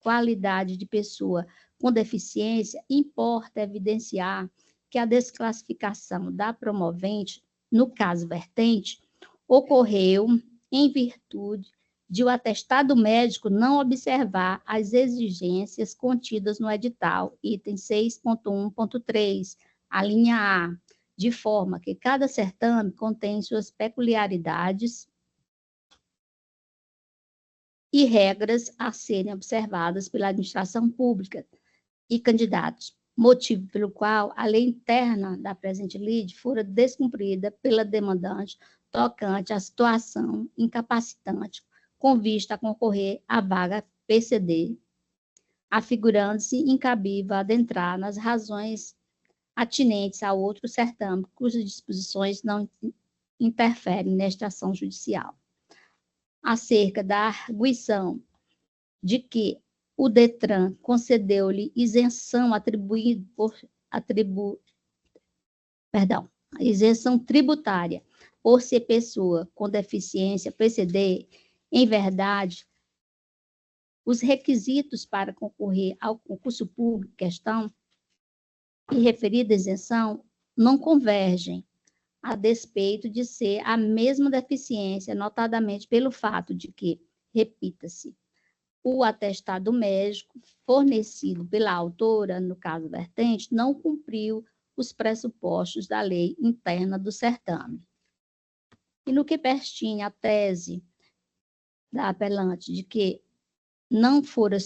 qualidade de pessoa com deficiência, importa evidenciar que a desclassificação da promovente, no caso vertente, ocorreu em virtude de o atestado médico não observar as exigências contidas no edital, item 6.1.3, a linha A, de forma que cada certame contém suas peculiaridades e regras a serem observadas pela administração pública e candidatos, motivo pelo qual a lei interna da presente lide fora descumprida pela demandante tocante à situação incapacitante com vista a concorrer à vaga PCD, afigurando-se incabível adentrar nas razões atinentes a outro certame, cujas disposições não interferem nesta ação judicial. Acerca da arguição de que o DETRAN concedeu-lhe isenção isenção tributária por ser pessoa com deficiência PCD, em verdade, os requisitos para concorrer ao concurso público em questão e referida isenção não convergem, a despeito de ser a mesma deficiência, notadamente pelo fato de que, repita-se, o atestado médico fornecido pela autora, no caso vertente, não cumpriu os pressupostos da lei interna do certame. E no que pertine à tese da apelante de que não fora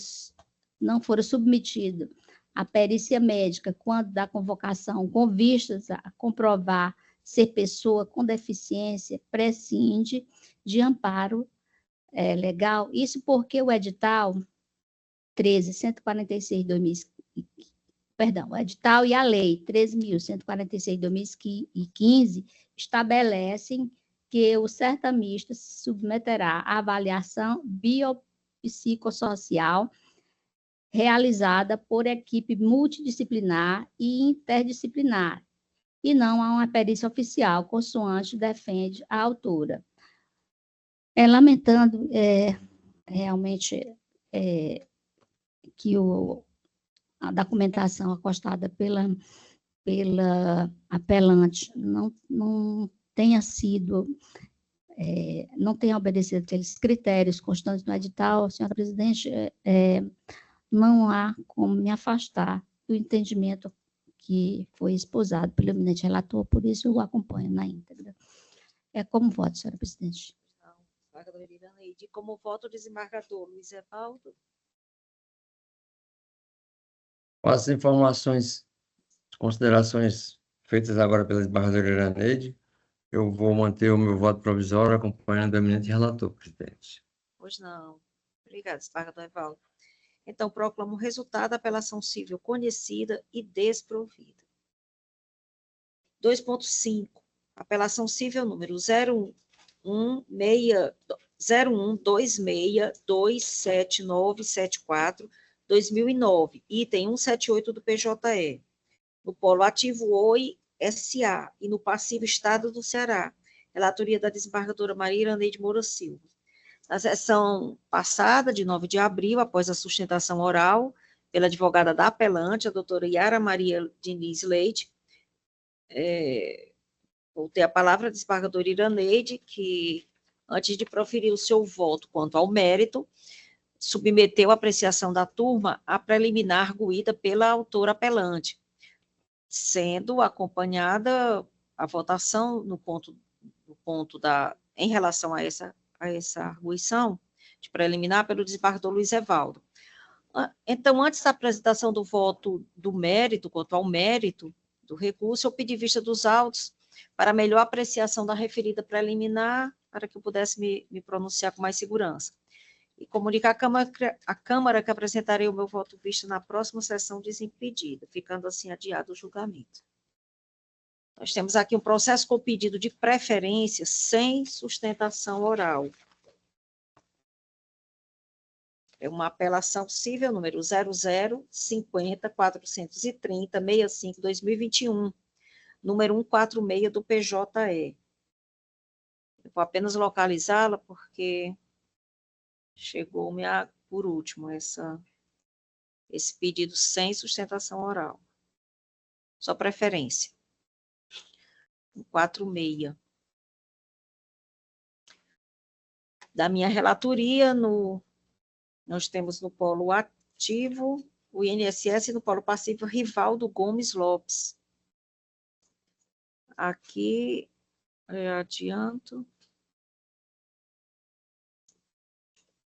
submetido à perícia médica quando da convocação com vistas a comprovar ser pessoa com deficiência, prescinde de amparo legal, isso porque o edital 13.146/2015, o edital e a lei 13.146/2015 estabelecem que o certamista se submeterá à avaliação biopsicossocial realizada por equipe multidisciplinar e interdisciplinar, e não a uma perícia oficial, consoante defende a autora. Lamentando realmente que a documentação acostada pela apelante não tenha sido, não tenha obedecido aqueles critérios constantes no edital, senhora presidente, não há como me afastar do entendimento que foi esposado pelo eminente relator, por isso eu o acompanho na íntegra. Como voto, senhora presidente. Desembargadora Iraneide, como voto o desembargador Luiz Evaldo. Com as informações, considerações feitas agora pela desembargadora Iraneide, eu vou manter o meu voto provisório acompanhando o eminente relator, presidente. Pois não. Obrigada, desembargador Evaldo. Então, proclamo o resultado da apelação civil conhecida e desprovida. 2.5. Apelação civil número 01262794/2009, item 178 do PJE, no polo ativo Oi S.A. e no passivo Estado do Ceará. Relatoria da desembargadora Maria Iraneide Moura Silva. Na sessão passada, de 9 de abril, após a sustentação oral pela advogada da apelante, a doutora Yara Maria Diniz Leite, vou ter a palavra da desembargadora Iraneide, que, antes de proferir o seu voto quanto ao mérito, submeteu a apreciação da turma à preliminar arguída pela autora apelante, sendo acompanhada a votação no ponto em relação a essa arguição de preliminar pelo desembargador Luiz Evaldo. Então, antes da apresentação do voto do mérito, quanto ao mérito do recurso, eu pedi vista dos autos para melhor apreciação da referida preliminar, para que eu pudesse me pronunciar com mais segurança. E comunicar à Câmara que apresentarei o meu voto vista na próxima sessão desimpedida, ficando assim adiado o julgamento. Nós temos aqui um processo com pedido de preferência sem sustentação oral. É uma apelação civil número 0050.430.65/2021, número 146 do PJE. Eu vou apenas localizá-la porque chegou-me por último esse pedido sem sustentação oral. Só preferência. 46. Da minha relatoria, nós temos no polo ativo o INSS e no polo passivo Rivaldo Gomes Lopes. Aqui, adianto.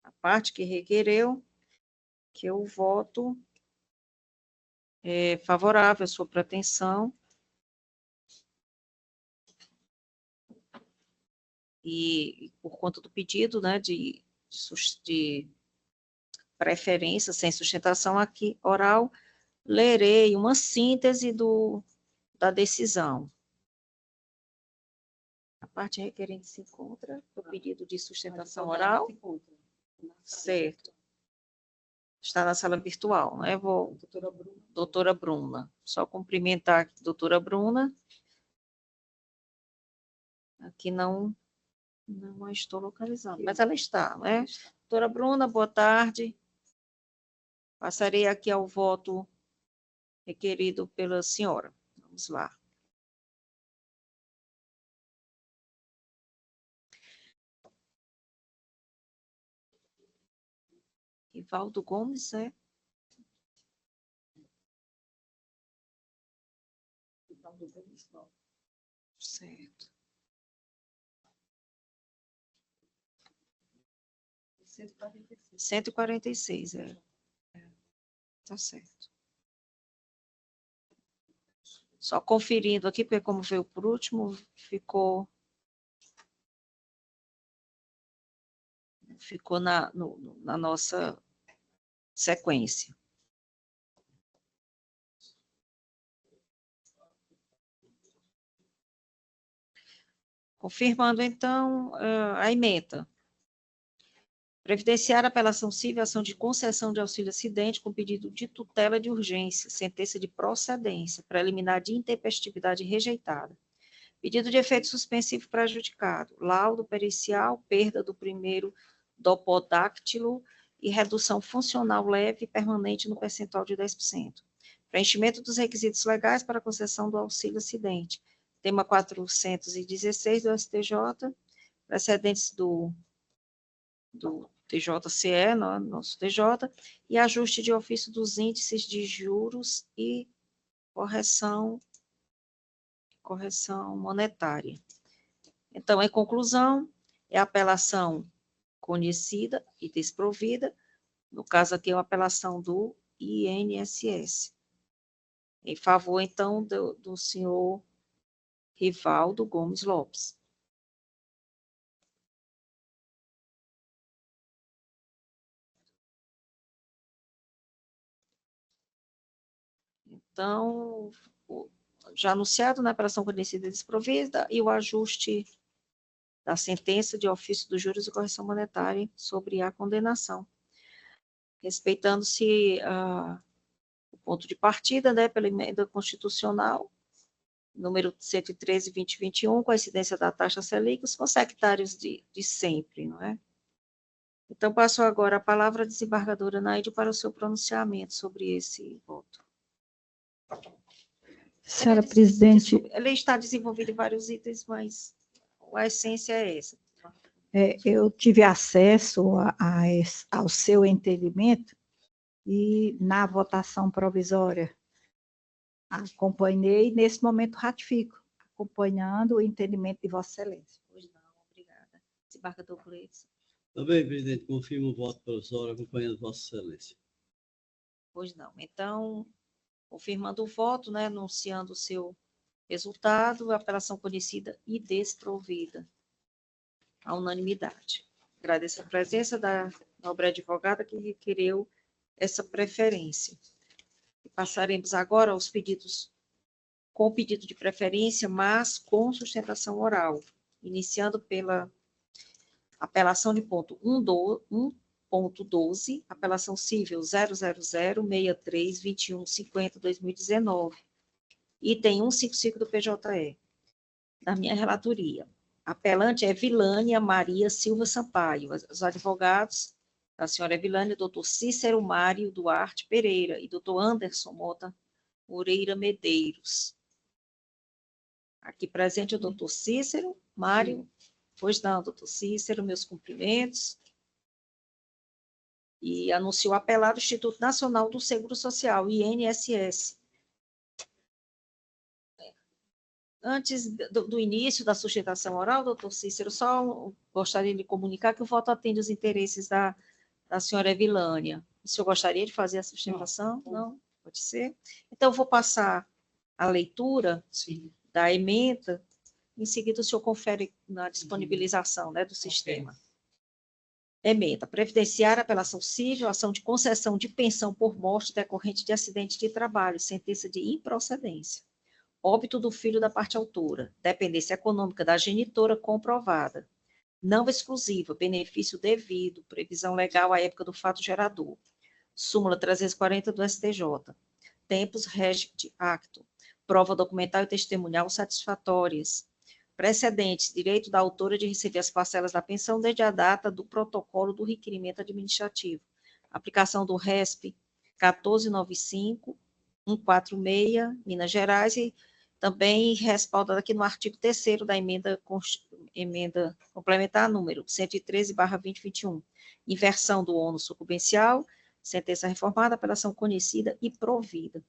A parte que requereu, que eu voto favorável à sua pretensão. E por conta do pedido, né, de preferência sem sustentação aqui oral, lerei uma síntese da decisão. A parte requerente se encontra no pedido de sustentação oral. Certo. Está na sala virtual, né? Doutora Bruna. Só cumprimentar a doutora Bruna. Aqui não a estou localizando, mas ela está, né? Doutora Bruna, boa tarde. Passarei aqui ao voto requerido pela senhora. Vamos lá. Rivaldo Gomes, é? Certo. 146, Tá certo. Só conferindo aqui, porque como veio por último, ficou na nossa sequência. Confirmando, então, a ementa. Previdenciar a apelação civil, ação de concessão de auxílio acidente com pedido de tutela de urgência, sentença de procedência, preliminar de intempestividade rejeitada. Pedido de efeito suspensivo prejudicado, laudo pericial, perda do primeiro dopodáctilo e redução funcional leve e permanente no percentual de 10%. Preenchimento dos requisitos legais para a concessão do auxílio acidente. Tema 416 do STJ, precedentes do TJCE, nosso TJ, e ajuste de ofício dos índices de juros e correção monetária. Então, em conclusão, é a apelação conhecida e desprovida, no caso aqui é uma apelação do INSS. Em favor, então, do senhor Rivaldo Gomes Lopes. Então, já anunciado na apelação conhecida e desprovida e o ajuste da sentença de ofício dos juros e correção monetária sobre a condenação, respeitando-se o ponto de partida, né, pela emenda constitucional, número 113/2021, com a incidência da taxa Selic, os consectários de sempre, não é? Então, passo agora a palavra à desembargadora Naide para o seu pronunciamento sobre esse voto. Senhora presidente, Ele está desenvolvido em vários itens, mas a essência é essa. eu tive acesso ao seu entendimento e na votação provisória acompanhei, nesse momento ratifico, acompanhando o entendimento de Vossa Excelência. Pois não, obrigada. Desembargador Cleiton. Também, presidente, confirmo o voto provisório acompanhando Vossa Excelência. Pois não. Então, confirmando o voto, né, anunciando o seu resultado, a apelação conhecida e desprovida. A unanimidade. Agradeço a presença da nobre advogada que requereu essa preferência. E passaremos agora aos pedidos com pedido de preferência, mas com sustentação oral, iniciando pela apelação de ponto 1.12, apelação civil 000632150-2019, item 155 do PJE, da minha relatoria. A apelante é Vilânia Maria Silva Sampaio. Os advogados da senhora Evilânia, doutor Cícero Mário Duarte Pereira e doutor Anderson Mota Moreira Medeiros. Aqui presente o doutor Cícero Mário. Pois não, doutor Cícero, meus cumprimentos. E anunciou apelar do Instituto Nacional do Seguro Social, INSS. Antes do início da sustentação oral, doutor Cícero, só gostaria de comunicar que o voto atende os interesses da senhora Evilânia. O senhor gostaria de fazer a sustentação? Não? Pode ser? Então, eu vou passar a leitura da emenda, em seguida o senhor confere na disponibilização, né, do sistema. Emenda, previdenciária, apelação civil, ação de concessão de pensão por morte decorrente de acidente de trabalho, sentença de improcedência. Óbito do filho da parte autora, dependência econômica da genitora comprovada. Não exclusiva, benefício devido, previsão legal à época do fato gerador. Súmula 340 do STJ. Tempus regit acto. Prova documental e testemunhal satisfatórias. Precedentes, direito da autora de receber as parcelas da pensão desde a data do protocolo do requerimento administrativo. Aplicação do RESP 1495, 146, Minas Gerais, e também respaldada aqui no artigo 3º da emenda complementar número 113/2021. Inversão do ônus sucumbencial, sentença reformada, apelação conhecida e provida.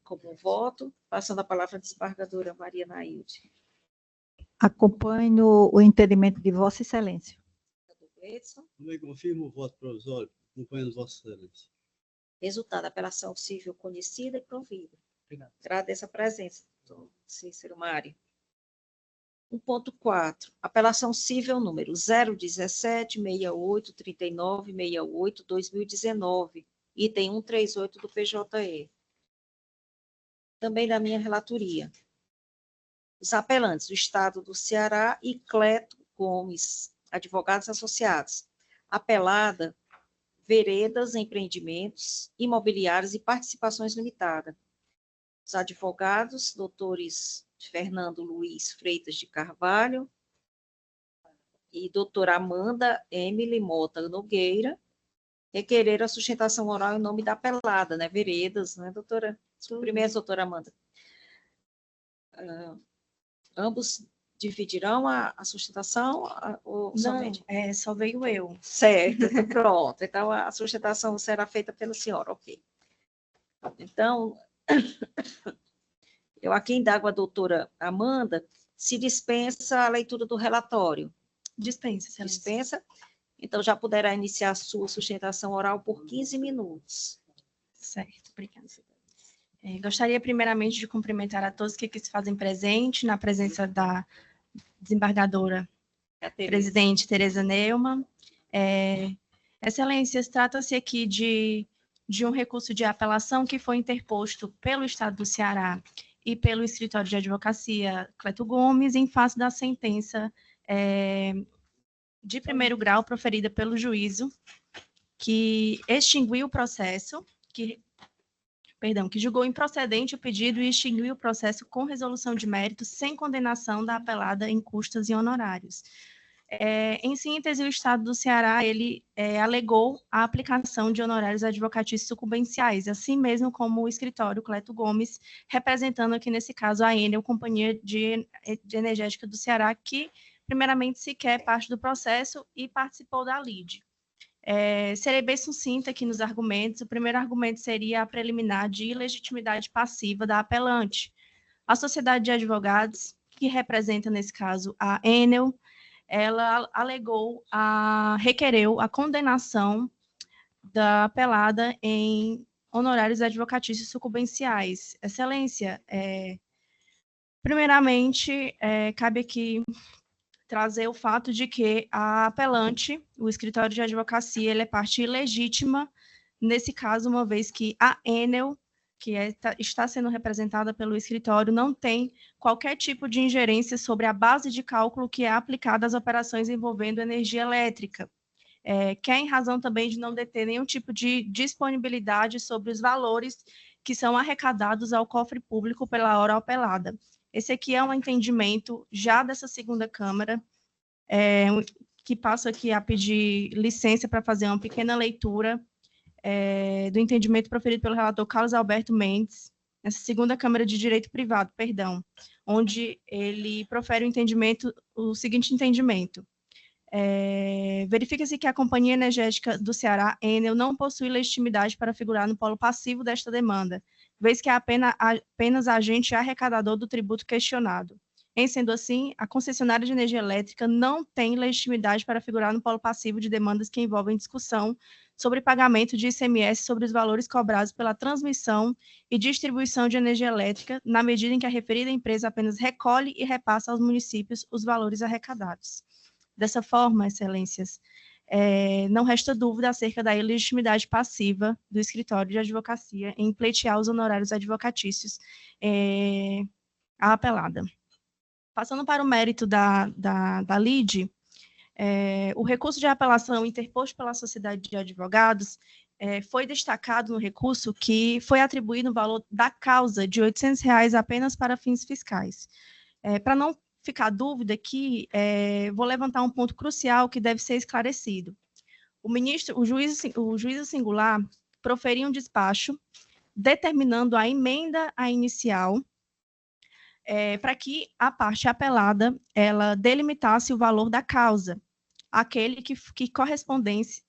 Como voto, passando a palavra à desembargadora Maria Nailde. Acompanho o entendimento de Vossa Excelência. Também confirmo o voto provisório, acompanhando Vossa Excelência. Resultado, apelação civil conhecida e provida. Obrigado. Agradeço a presença, doutor Cícero Mário. 1.4. Apelação civil número 017-68-39-68-2019, item 138 do PJE. Também da minha relatoria. Os apelantes do Estado do Ceará e Cleto Gomes, advogados associados. Apelada, Veredas, Empreendimentos, Imobiliários e Participações Limitada. Os advogados, doutores Fernando Luiz Freitas de Carvalho e doutora Amanda Emily Mota Nogueira, requereram a sustentação oral em nome da apelada, né? Veredas, né, doutora? Primeiro, doutora Amanda. Ambos dividirão a sustentação ou somente? Não, só veio eu. Certo, então, pronto. Então, a sustentação será feita pela senhora, ok. Então, eu aqui indago a doutora Amanda se dispensa a leitura do relatório. Dispensa, Excelência. Dispensa? Então, já poderá iniciar a sua sustentação oral por 15 minutos. Certo, obrigada. Gostaria, primeiramente, de cumprimentar a todos que se fazem presente, na presença da desembargadora presidente Tereza Neumann. Excelências, trata-se aqui de um recurso de apelação que foi interposto pelo Estado do Ceará e pelo Escritório de Advocacia Cleto Gomes, em face da sentença de primeiro grau proferida pelo juízo, que extinguiu o processo, que julgou improcedente o pedido e extinguiu o processo com resolução de mérito sem condenação da apelada em custas e honorários. Em síntese, o Estado do Ceará, ele alegou a aplicação de honorários advocatícios sucumbenciais, assim mesmo como o escritório Cleto Gomes, representando aqui nesse caso a Enel, Companhia de Energética do Ceará, que primeiramente sequer parte do processo e participou da lide. Serei bem sucinta aqui nos argumentos. O primeiro argumento seria a preliminar de ilegitimidade passiva da apelante. A sociedade de advogados, que representa, nesse caso, a Enel, ela requereu a condenação da apelada em honorários advocatícios sucumbenciais. Excelência, primeiramente, cabe aqui trazer o fato de que a apelante, o escritório de advocacia, ele é parte ilegítima, nesse caso, uma vez que a Enel, que está sendo representada pelo escritório, não tem qualquer tipo de ingerência sobre a base de cálculo que é aplicada às operações envolvendo energia elétrica, que é em razão também de não deter nenhum tipo de disponibilidade sobre os valores que são arrecadados ao cofre público pela hora apelada. Esse aqui é um entendimento já dessa segunda Câmara, que passo aqui a pedir licença para fazer uma pequena leitura do entendimento proferido pelo relator Carlos Alberto Mendes, nessa segunda Câmara de Direito Privado, onde ele profere o seguinte entendimento. Verifica-se que a Companhia Energética do Ceará, Enel, não possui legitimidade para figurar no polo passivo desta demanda, vez que é apenas agente arrecadador do tributo questionado. Em sendo assim, a concessionária de energia elétrica não tem legitimidade para figurar no polo passivo de demandas que envolvem discussão sobre pagamento de ICMS sobre os valores cobrados pela transmissão e distribuição de energia elétrica, na medida em que a referida empresa apenas recolhe e repassa aos municípios os valores arrecadados. Dessa forma, excelências, não resta dúvida acerca da ilegitimidade passiva do escritório de advocacia em pleitear os honorários advocatícios à apelada. Passando para o mérito da lide, o recurso de apelação interposto pela Sociedade de Advogados foi destacado no recurso que foi atribuído o valor da causa de R$ 800 apenas para fins fiscais. Para não ficar dúvida aqui, vou levantar um ponto crucial que deve ser esclarecido. O juízo singular proferiu um despacho determinando a emenda à inicial para que a parte apelada ela delimitasse o valor da causa, aquele que correspondesse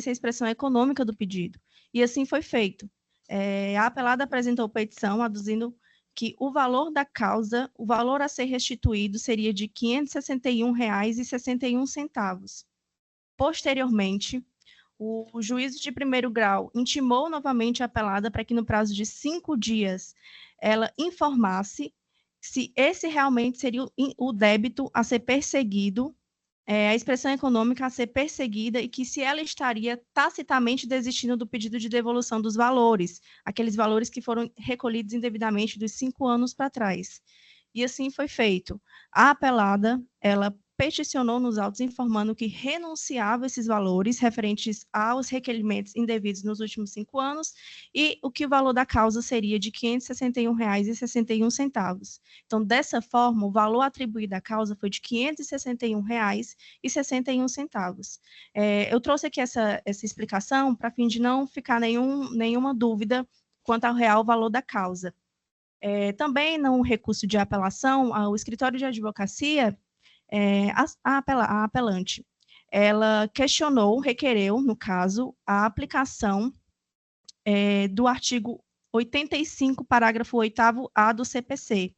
à expressão econômica do pedido. E assim foi feito. A apelada apresentou petição aduzindo que o valor da causa, o valor a ser restituído seria de R$ 561,61. Posteriormente, o juízo de primeiro grau intimou novamente a apelada para que no prazo de 5 dias ela informasse se esse realmente seria o débito a ser perseguido, a expressão econômica a ser perseguida, e que se ela estaria tacitamente desistindo do pedido de devolução dos valores, aqueles valores que foram recolhidos indevidamente dos 5 anos para trás. E assim foi feito. A apelada, ela peticionou nos autos informando que renunciava esses valores referentes aos requerimentos indevidos nos últimos 5 anos e o que o valor da causa seria de R$ 561,61. Então, dessa forma, o valor atribuído à causa foi de R$ 561,61. Eu trouxe aqui essa explicação para fim de não ficar nenhuma dúvida quanto ao real valor da causa. Também no recurso de apelação, o escritório de advocacia, a apelante, ela requereu, no caso, a aplicação do artigo 85, parágrafo 8º-A do CPC.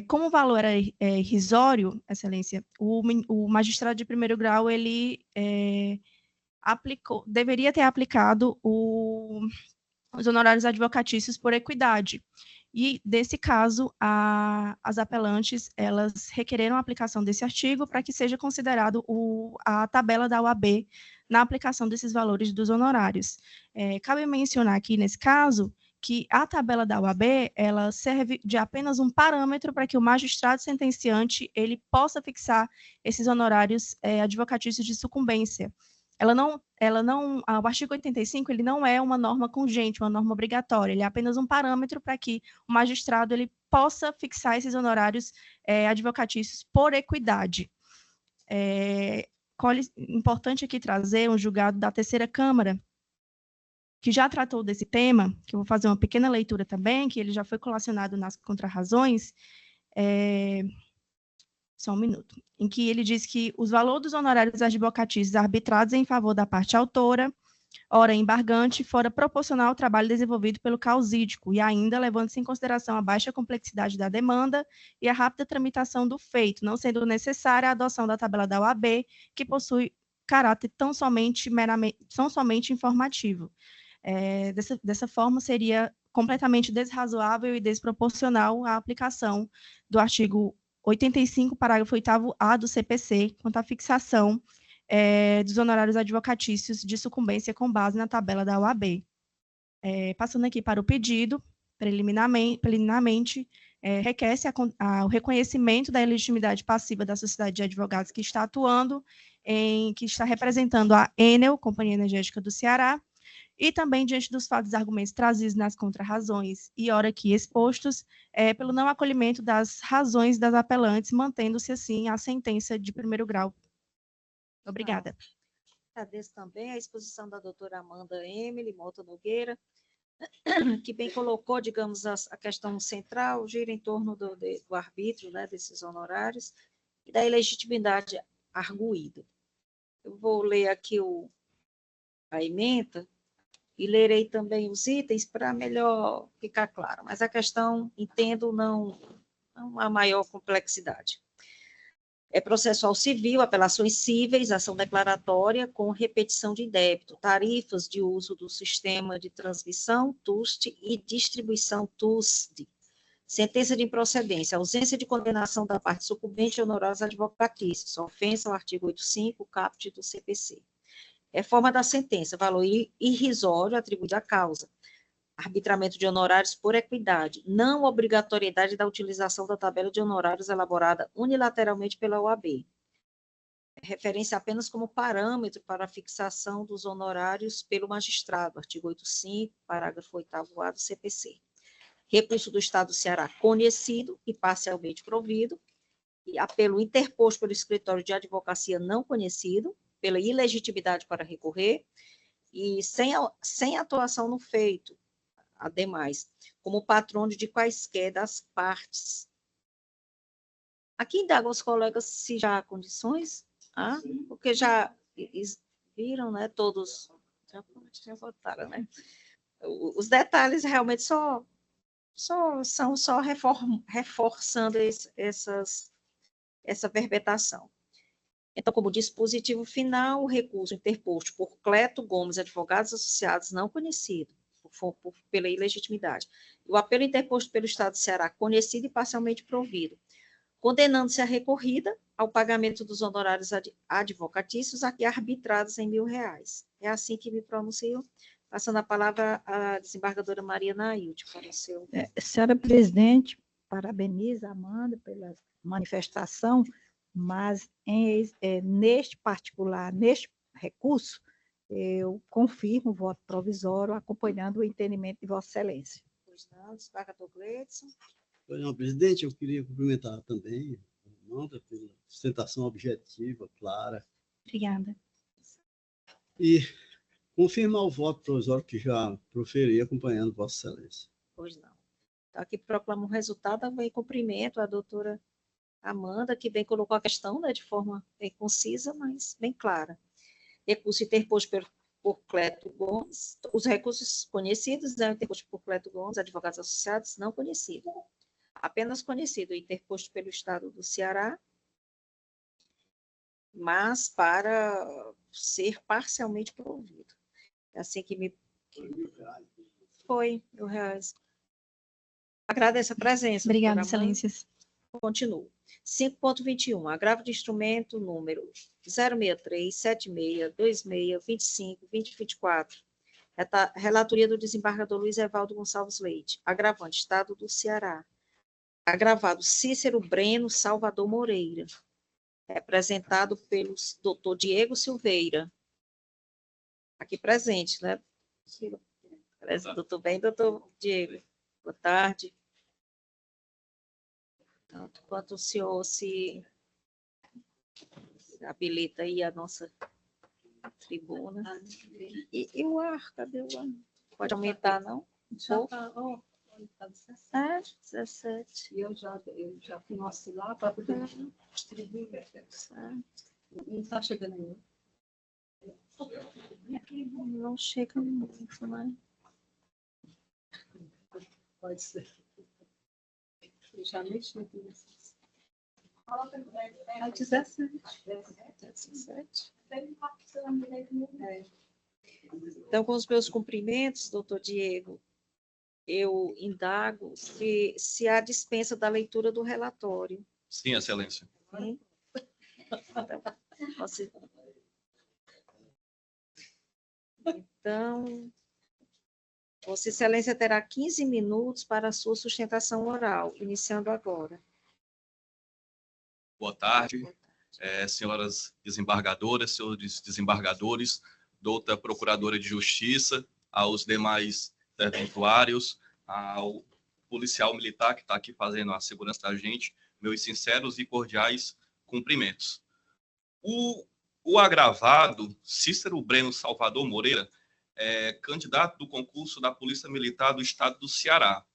Como o valor era irrisório, excelência, o magistrado de primeiro grau, ele deveria ter aplicado os honorários advocatícios por equidade. E, desse caso, as apelantes, elas requereram a aplicação desse artigo para que seja considerado a tabela da OAB na aplicação desses valores dos honorários. Cabe mencionar aqui, nesse caso, que a tabela da OAB, ela serve de apenas um parâmetro para que o magistrado sentenciante ele possa fixar esses honorários advocatícios de sucumbência. O artigo 85, ele não é uma norma congente, uma norma obrigatória, ele é apenas um parâmetro para que o magistrado ele possa fixar esses honorários advocatícios por equidade. Importante aqui trazer um julgado da terceira Câmara, que já tratou desse tema, que eu vou fazer uma pequena leitura também, que ele já foi colacionado nas contrarrazões, só um minuto, em que ele diz que os valores dos honorários advocatícios arbitrados em favor da parte autora, ora embargante, fora proporcional ao trabalho desenvolvido pelo causídico, e ainda levando-se em consideração a baixa complexidade da demanda e a rápida tramitação do feito, não sendo necessária a adoção da tabela da OAB, que possui caráter tão somente informativo. Dessa forma, seria completamente desrazoável e desproporcional a aplicação do artigo 85, parágrafo 8º-A do CPC, quanto à fixação dos honorários advocatícios de sucumbência com base na tabela da OAB. Passando aqui para o pedido, preliminarmente, requer-se o reconhecimento da ilegitimidade passiva da sociedade de advogados que está atuando, que está representando a Enel, Companhia Energética do Ceará, e também diante dos fatos e argumentos trazidos nas contrarrazões e ora aqui expostos, pelo não acolhimento das razões das apelantes, mantendo-se assim a sentença de primeiro grau Obrigada. Agradeço também a exposição da doutora Amanda Emily Mota Nogueira, que bem colocou, digamos, a questão central, gira em torno do arbítrio, né, desses honorários, e da ilegitimidade arguída. Eu vou ler aqui a ementa e lerei também os itens para melhor ficar claro, mas a questão, entendo, não há maior complexidade. É processual civil, apelações cíveis, ação declaratória com repetição de débito, tarifas de uso do sistema de transmissão, TUST, e distribuição, TUSD. Sentença de improcedência, ausência de condenação da parte sucumbente e honorários advocatícios, ofensa ao artigo 85, caput do CPC. Reforma da sentença, valor irrisório atribuído à causa. Arbitramento de honorários por equidade, não obrigatoriedade da utilização da tabela de honorários elaborada unilateralmente pela OAB. Referência apenas como parâmetro para a fixação dos honorários pelo magistrado, artigo 85, parágrafo 8º-A do CPC. Recurso do Estado do Ceará conhecido e parcialmente provido, e apelo interposto pelo escritório de advocacia não conhecido, pela ilegitimidade para recorrer, e sem atuação no feito, ademais, como patrono de quaisquer das partes. Aqui indago os colegas se já há condições, porque já viram, né, todos, já votaram, né? Os detalhes realmente são reforçando essa verbetação. Então, como dispositivo final, o recurso interposto por Cleto Gomes, advogados associados não conhecido, pela ilegitimidade. O apelo interposto pelo Estado do Ceará, conhecido e parcialmente provido, condenando-se a recorrida ao pagamento dos honorários advocatícios aqui arbitrados em R$1.000. É assim que me pronuncio, passando a palavra à desembargadora Maria Nailde para o seu... Senhora presidente, parabenizo a Amanda pela manifestação, mas neste particular, neste recurso, eu confirmo o voto provisório, acompanhando o entendimento de Vossa Excelência. Pois não, desembargador Gleidson. Pois não, presidente, eu queria cumprimentar também a Amanda pela sustentação objetiva, clara. Obrigada. E confirmar o voto provisório que já proferi, acompanhando Vossa Excelência. Pois não. Então, aqui proclamo o resultado, em cumprimento à doutora Amanda, que bem colocou a questão, né, de forma bem concisa, mas bem clara. Recurso interposto por Cleto Gomes, os recursos conhecidos, né, interposto por Cleto Gomes, advogados associados, não conhecido. Apenas conhecido, interposto pelo Estado do Ceará, mas para ser parcialmente provido. É assim que me... Foi, R$1.000. Agradeço a presença. Obrigada, excelências. Continuo. 5.21, agravo de instrumento número 063, 76, 26, 25, 2024. Relatoria do desembargador Luiz Evaldo Gonçalves Leite. Agravante, Estado do Ceará. Agravado, Cícero Breno Salvador Moreira. Representado pelo doutor Diego Silveira. Aqui presente, né? Tudo bem, doutor Diego? Boa tarde. Tanto quanto o senhor se habilita aí a nossa tribuna. E o ar, cadê o ar? Pode aumentar, não? Já está, tá 17. 17. E eu já fui oscilar para poder distribuir. Não está chegando ainda. Não chega muito, né? Pode ser. Eu já mexi aqui nessas. É 17. 17. Então, com os meus cumprimentos, doutor Diego, eu indago se há dispensa da leitura do relatório. Sim, excelência. Sim? Então, Vossa Excelência terá 15 minutos para a sua sustentação oral, iniciando agora. Boa tarde, senhoras desembargadoras, senhores desembargadores, doutora Procuradora de Justiça, aos demais serventuários, ao policial militar que está aqui fazendo a segurança da gente, meus sinceros e cordiais cumprimentos. O o agravado, Cícero Breno Salvador Moreira, candidato do concurso da Polícia Militar do Estado do Ceará.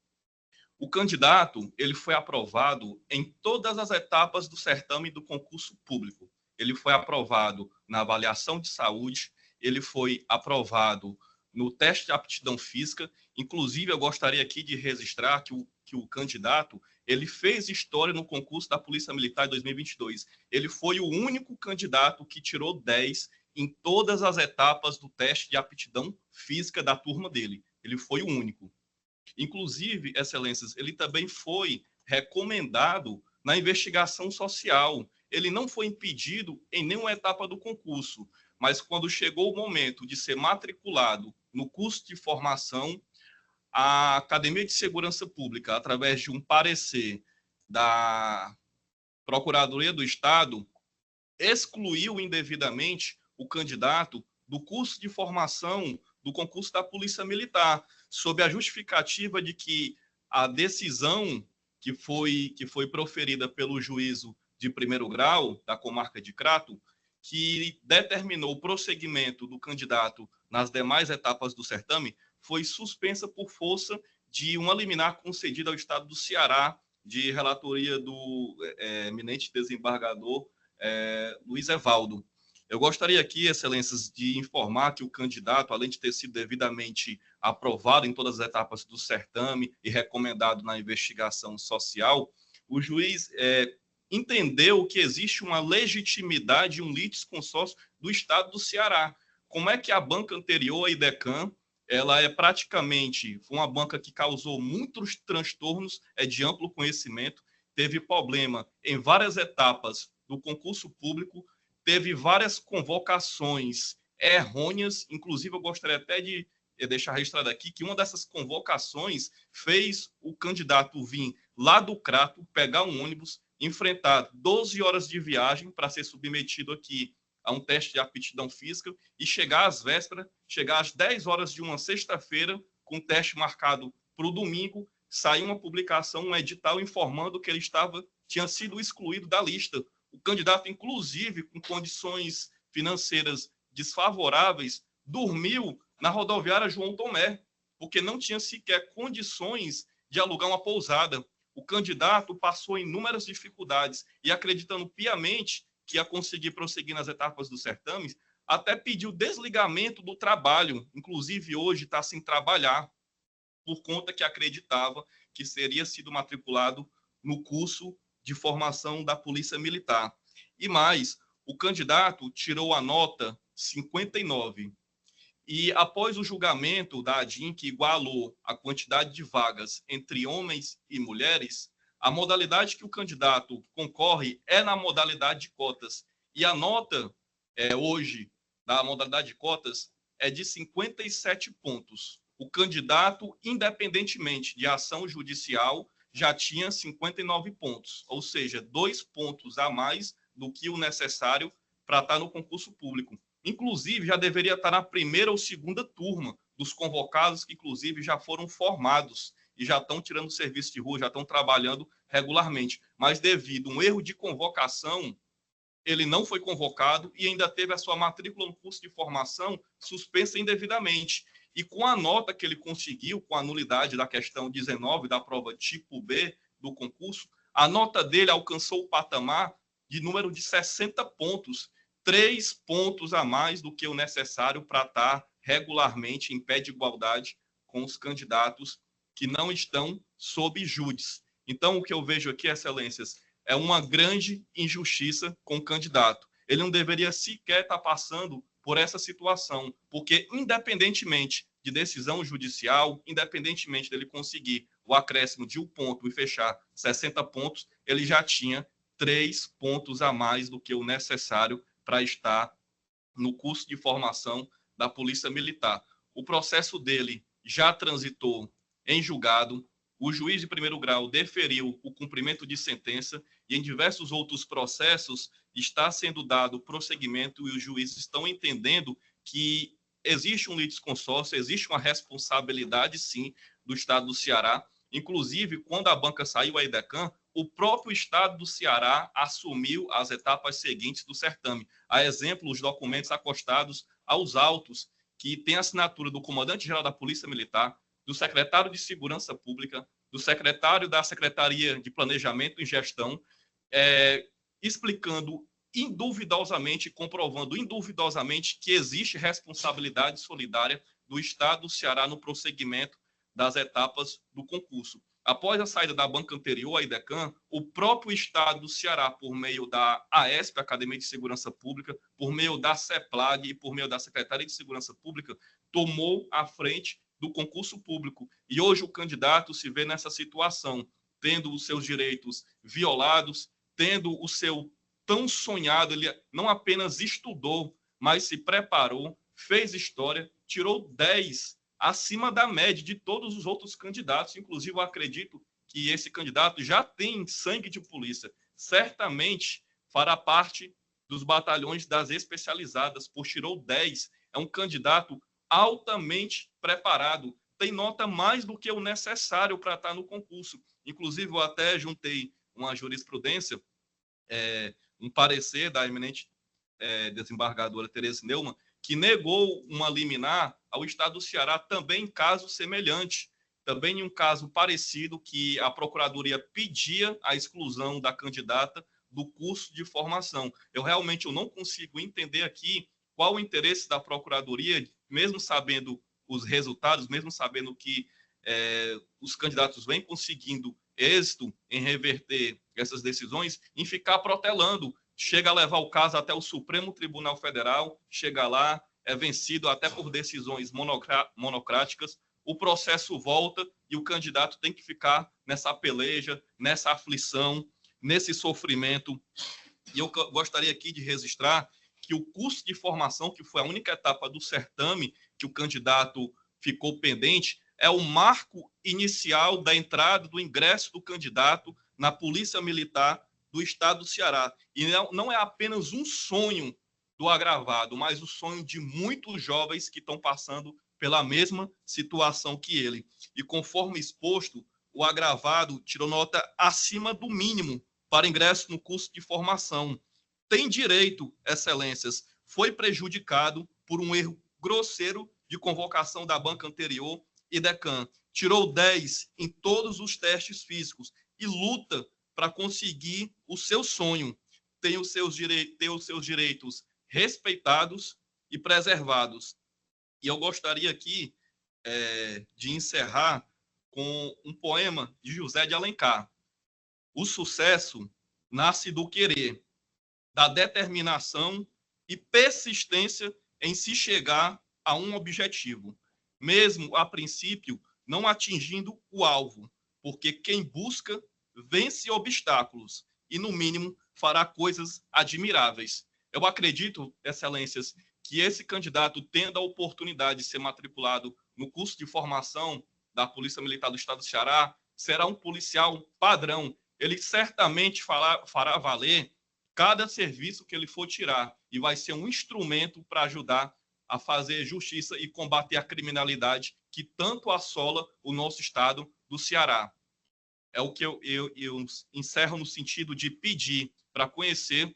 O candidato, ele foi aprovado em todas as etapas do certame do concurso público. Ele foi aprovado na avaliação de saúde, ele foi aprovado no teste de aptidão física. Inclusive, eu gostaria aqui de registrar que o candidato, ele fez história no concurso da Polícia Militar de 2022. Ele foi o único candidato que tirou 10 em todas as etapas do teste de aptidão física da turma dele. Ele foi o único. Inclusive, excelências, ele também foi recomendado na investigação social. Ele não foi impedido em nenhuma etapa do concurso, mas quando chegou o momento de ser matriculado no curso de formação, a Academia de Segurança Pública, através de um parecer da Procuradoria do Estado, excluiu indevidamente o candidato do curso de formação do concurso da Polícia Militar, sob a justificativa de que a decisão que foi proferida pelo juízo de primeiro grau da comarca de Crato, que determinou o prosseguimento do candidato nas demais etapas do certame, foi suspensa por força de uma liminar concedida ao Estado do Ceará, de relatoria do eminente desembargador Luiz Evaldo. Eu gostaria aqui, excelências, de informar que o candidato, além de ter sido devidamente aprovado em todas as etapas do certame e recomendado na investigação social, o juiz entendeu que existe uma legitimidade e um litisconsórcio do Estado do Ceará. Como é que a banca anterior, a IDECAM, ela praticamente foi uma banca que causou muitos transtornos, de amplo conhecimento, teve problema em várias etapas do concurso público, teve várias convocações errôneas. Inclusive, eu gostaria até de deixar registrado aqui que uma dessas convocações fez o candidato vir lá do Crato, pegar um ônibus, enfrentar 12 horas de viagem para ser submetido aqui a um teste de aptidão física e chegar às vésperas, chegar às 10 horas de uma sexta-feira, com o teste marcado para o domingo, saiu uma publicação, um edital informando que ele tinha sido excluído da lista. O candidato, inclusive, com condições financeiras desfavoráveis, dormiu na rodoviária João Tomé, porque não tinha sequer condições de alugar uma pousada. O candidato passou inúmeras dificuldades e, acreditando piamente que ia conseguir prosseguir nas etapas do certame, até pediu desligamento do trabalho. Inclusive, hoje está sem trabalhar, por conta que acreditava que seria sido matriculado no curso de formação da Polícia Militar. E mais, o candidato tirou a nota 59. E após o julgamento da ADIM, que igualou a quantidade de vagas entre homens e mulheres, a modalidade que o candidato concorre é na modalidade de cotas. E a nota hoje da modalidade de cotas é de 57 pontos. O candidato, independentemente de ação judicial, já tinha 59 pontos, ou seja, 2 pontos a mais do que o necessário para estar no concurso público. Inclusive, já deveria estar na primeira ou segunda turma dos convocados, que inclusive já foram formados e já estão tirando serviço de rua, já estão trabalhando regularmente. Mas devido a um erro de convocação, ele não foi convocado e ainda teve a sua matrícula no curso de formação suspensa indevidamente. E com a nota que ele conseguiu, com a nulidade da questão 19 da prova tipo B do concurso, a nota dele alcançou o patamar de número de 60 pontos, 3 pontos a mais do que o necessário para estar regularmente em pé de igualdade com os candidatos que não estão sob júdice. Então, o que eu vejo aqui, excelências, é uma grande injustiça com o candidato. Ele não deveria sequer estar passando por essa situação, porque independentemente de decisão judicial, independentemente dele conseguir o acréscimo de 1 ponto e fechar 60 pontos, ele já tinha 3 pontos a mais do que o necessário para estar no curso de formação da Polícia Militar. O processo dele já transitou em julgado, o juiz de primeiro grau deferiu o cumprimento de sentença e em diversos outros processos está sendo dado prosseguimento e os juízes estão entendendo que existe um litisconsórcio, existe uma responsabilidade, sim, do Estado do Ceará. Inclusive, quando a banca saiu, a IDECAM, o próprio Estado do Ceará assumiu as etapas seguintes do certame. A exemplo, os documentos acostados aos autos, que tem a assinatura do comandante-geral da Polícia Militar, do secretário de Segurança Pública, do secretário da Secretaria de Planejamento e Gestão, explicando induvidosamente, comprovando induvidosamente que existe responsabilidade solidária do Estado do Ceará no prosseguimento das etapas do concurso. Após a saída da banca anterior, a IDECAM, o próprio Estado do Ceará, por meio da AESP, Academia de Segurança Pública, por meio da CEPLAG e por meio da Secretaria de Segurança Pública, tomou a frente do concurso público. E hoje o candidato se vê nessa situação, tendo os seus direitos violados, tendo o seu tão sonhado, ele não apenas estudou, mas se preparou, fez história, tirou 10 acima da média de todos os outros candidatos. Inclusive, eu acredito que esse candidato já tem sangue de polícia. Certamente fará parte dos batalhões das especializadas, pois tirou 10. É um candidato altamente preparado. Tem nota mais do que o necessário para estar no concurso. Inclusive, eu até juntei uma jurisprudência, um parecer da eminente desembargadora Tereza Neumann, que negou uma liminar ao Estado do Ceará também em caso semelhante, também em um caso parecido, que a Procuradoria pedia a exclusão da candidata do curso de formação. Eu realmente não consigo entender aqui qual o interesse da Procuradoria, mesmo sabendo os resultados, mesmo sabendo que os candidatos vêm conseguindo êxito em reverter essas decisões, em ficar protelando. Chega a levar o caso até o Supremo Tribunal Federal, chega lá, é vencido até por decisões monocráticas, o processo volta e o candidato tem que ficar nessa peleja, nessa aflição, nesse sofrimento. E eu gostaria aqui de registrar que o curso de formação, que foi a única etapa do certame que o candidato ficou pendente, é o marco inicial da entrada, do ingresso do candidato na Polícia Militar do Estado do Ceará. E não é apenas um sonho do agravado, mas o sonho de muitos jovens que estão passando pela mesma situação que ele. E conforme exposto, o agravado tirou nota acima do mínimo para ingresso no curso de formação. Tem direito, excelências, foi prejudicado por um erro grosseiro de convocação da banca anterior, IDECAM. Tirou 10 em todos os testes físicos e luta para conseguir o seu sonho, ter os seus direitos respeitados e preservados. E eu gostaria aqui de encerrar com um poema de José de Alencar. O sucesso nasce do querer, da determinação e persistência em se chegar a um objetivo, mesmo a princípio não atingindo o alvo, porque quem busca vence obstáculos e, no mínimo, fará coisas admiráveis. Eu acredito, excelências, que esse candidato, tendo a oportunidade de ser matriculado no curso de formação da Polícia Militar do Estado do Ceará, será um policial padrão. Ele certamente fará valer cada serviço que ele for tirar e vai ser um instrumento para ajudar a fazer justiça e combater a criminalidade que tanto assola o nosso estado do Ceará. É o que eu encerro no sentido de pedir para conhecer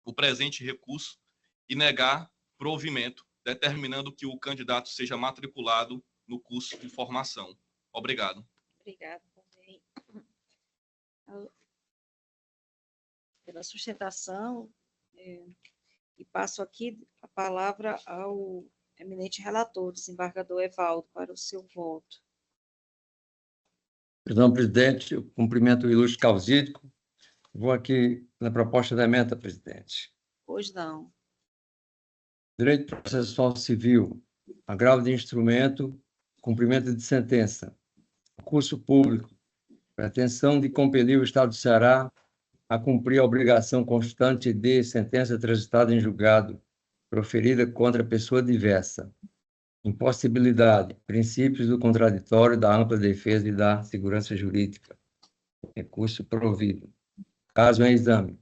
o presente recurso e negar provimento, determinando que o candidato seja matriculado no curso de formação. Obrigado. Obrigada também pela sustentação. E passo aqui a palavra ao eminente relator, desembargador Evaldo, para o seu voto. Perdão, presidente, eu cumprimento o ilustre causídico. Vou aqui na proposta da emenda, presidente. Pois não. Direito processual civil, agravo de instrumento, cumprimento de sentença. Concurso público, pretensão de compelir o Estado do Ceará a cumprir a obrigação constante de sentença transitada em julgado, proferida contra pessoa diversa. Impossibilidade, princípios do contraditório, da ampla defesa e da segurança jurídica. Recurso provido. Caso em exame.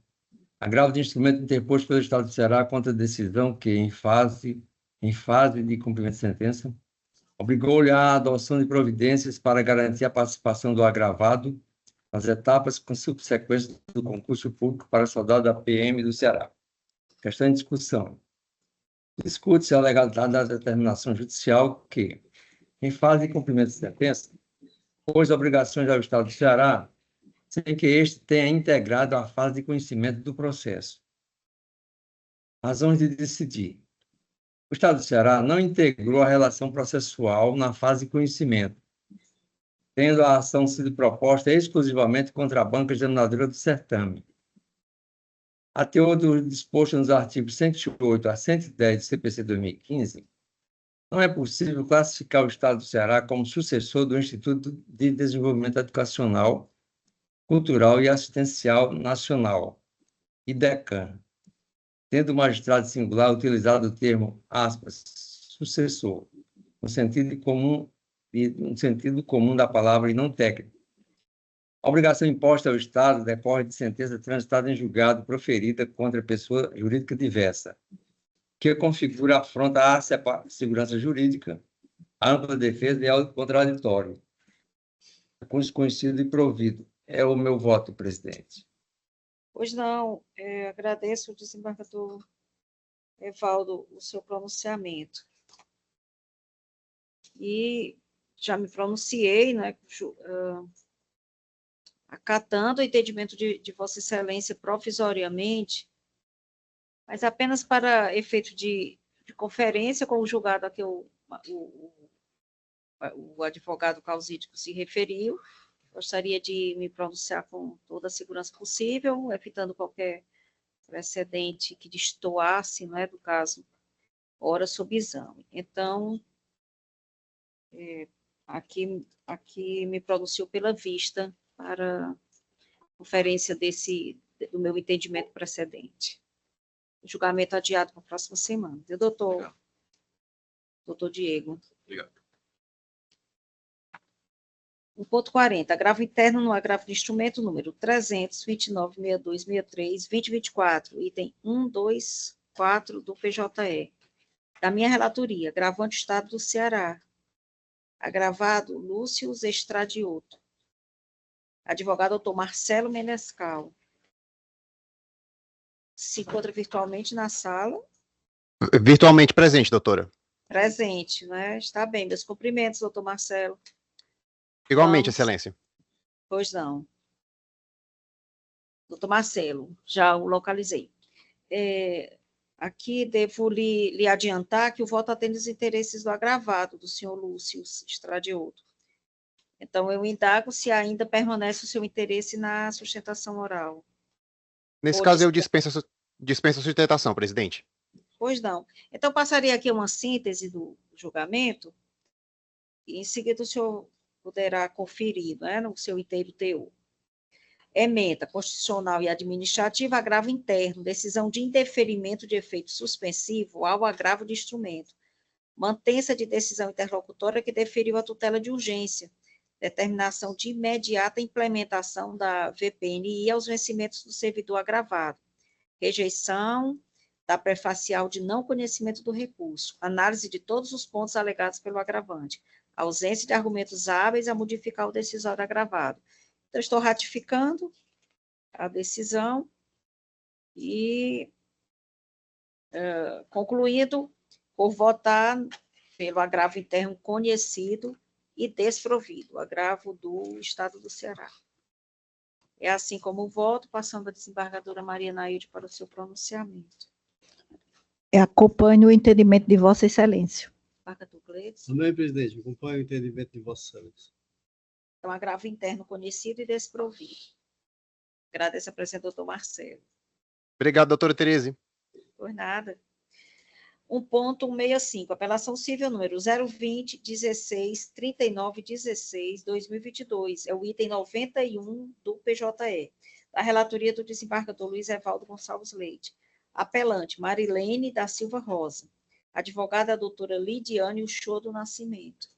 Agravo de instrumento interposto pelo Estado do Ceará contra a decisão que, em fase de cumprimento de sentença, obrigou-lhe à adoção de providências para garantir a participação do agravado as etapas com subsequência do concurso público para soldado da PM do Ceará. Questão em discussão. Discute-se a legalidade da determinação judicial que, em fase de cumprimento de sentença, pôs obrigações ao Estado do Ceará sem que este tenha integrado a fase de conhecimento do processo. Razões de decidir. O Estado do Ceará não integrou a relação processual na fase de conhecimento, tendo a ação sido proposta exclusivamente contra a banca examinadora do certame. A teor do disposto nos artigos 108 a 110 do CPC 2015, não é possível classificar o Estado do Ceará como sucessor do Instituto de Desenvolvimento Educacional, Cultural e Assistencial Nacional, IDECAN, tendo o magistrado singular utilizado o termo, aspas, sucessor, no sentido comum da palavra e não técnico. A obrigação imposta ao Estado decorre de sentença transitada em julgado proferida contra pessoa jurídica diversa, que configura afronta à segurança jurídica, à ampla defesa e ao contraditório. Conhecido e provido. É o meu voto, presidente. Pois não, agradeço ao desembargador Evaldo o seu pronunciamento. E já me pronunciei, né, acatando o entendimento de Vossa Excelência provisoriamente, mas apenas para efeito de conferência com o julgado a que o advogado causídico se referiu. Gostaria de me pronunciar com toda a segurança possível, evitando qualquer precedente que destoasse, não é, do caso ora sob exame. Então, aqui me pronuncio pela vista para conferência do meu entendimento precedente. O julgamento adiado para a próxima semana. Doutor Diego. Obrigado. 1.40, agravo interno no agravo de instrumento número 329.6263.2024, item 1, 2, 4 do PJE. Da minha relatoria, agravante Estado do Ceará. Agravado Lúcio Estradioto. Advogado doutor Marcelo Menescal. Se encontra virtualmente na sala. Virtualmente presente, doutora. Presente, né? Está bem. Meus cumprimentos, doutor Marcelo. Igualmente, Vamos. excelência. Pois não. Doutor Marcelo, já o localizei. Aqui devo lhe adiantar que o voto atende os interesses do agravado, do senhor Lúcio Estradioto. Então, eu indago se ainda permanece o seu interesse na sustentação oral. Nesse caso, eu dispenso a sustentação, presidente. Pois não. Então, passaria aqui uma síntese do julgamento, e em seguida o senhor poderá conferir, né, no seu inteiro teor. Ementa constitucional e administrativa, agravo interno, decisão de indeferimento de efeito suspensivo ao agravo de instrumento. Mantença de decisão interlocutória que deferiu a tutela de urgência. Determinação de imediata implementação da VPNI aos vencimentos do servidor agravado. Rejeição da prefacial de não conhecimento do recurso. Análise de todos os pontos alegados pelo agravante. Ausência de argumentos hábeis a modificar o decisório agravado. Então, estou ratificando a decisão e concluindo por votar pelo agravo interno conhecido e desprovido, agravo do Estado do Ceará. É assim como voto, passando a desembargadora Maria Nailde para o seu pronunciamento. Acompanho o entendimento de Vossa Excelência. Desembargador Gleides. Também, presidente, acompanho o entendimento de Vossa Excelência. Então, agravo interno conhecido e desprovido. Agradeço a presença do doutor Marcelo. Obrigado, doutora Tereze. Por nada. 1.165, apelação civil número 020-16-39-16, 2022. É o item 91 do PJE, da relatoria do desembargador Luiz Evaldo Gonçalves Leite. Apelante, Marilene da Silva Rosa. Advogada, doutora Lidiane Uchoa do Nascimento.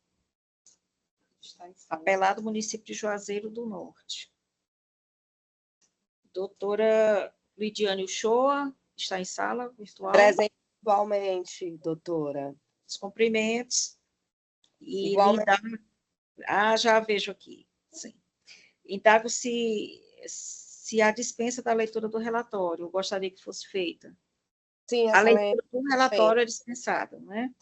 Apelado, município de Juazeiro do Norte. Doutora Lidiane Uchoa, está em sala virtual? Presente igualmente, doutora. Os cumprimentos. E Igualmente. já vejo aqui. Sim. Indago se a dispensa da leitura do relatório, eu gostaria que fosse feita. Sim, A excelente. leitura do relatório é dispensada, né?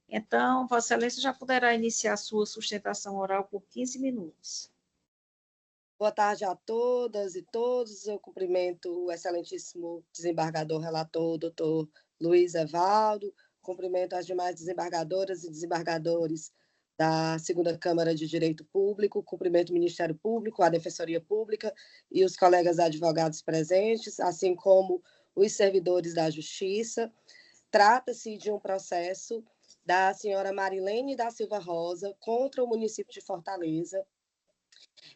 Então, Vossa Excelência já poderá iniciar a sua sustentação oral por 15 minutos. Boa tarde a todas e todos. Eu cumprimento o excelentíssimo desembargador relator, doutor Luiz Evaldo. Cumprimento as demais desembargadoras e desembargadores da Segunda Câmara de Direito Público. Cumprimento o Ministério Público, a Defensoria Pública e os colegas advogados presentes, assim como os servidores da Justiça. Trata-se de um processo da senhora Marilene da Silva Rosa contra o município de Fortaleza,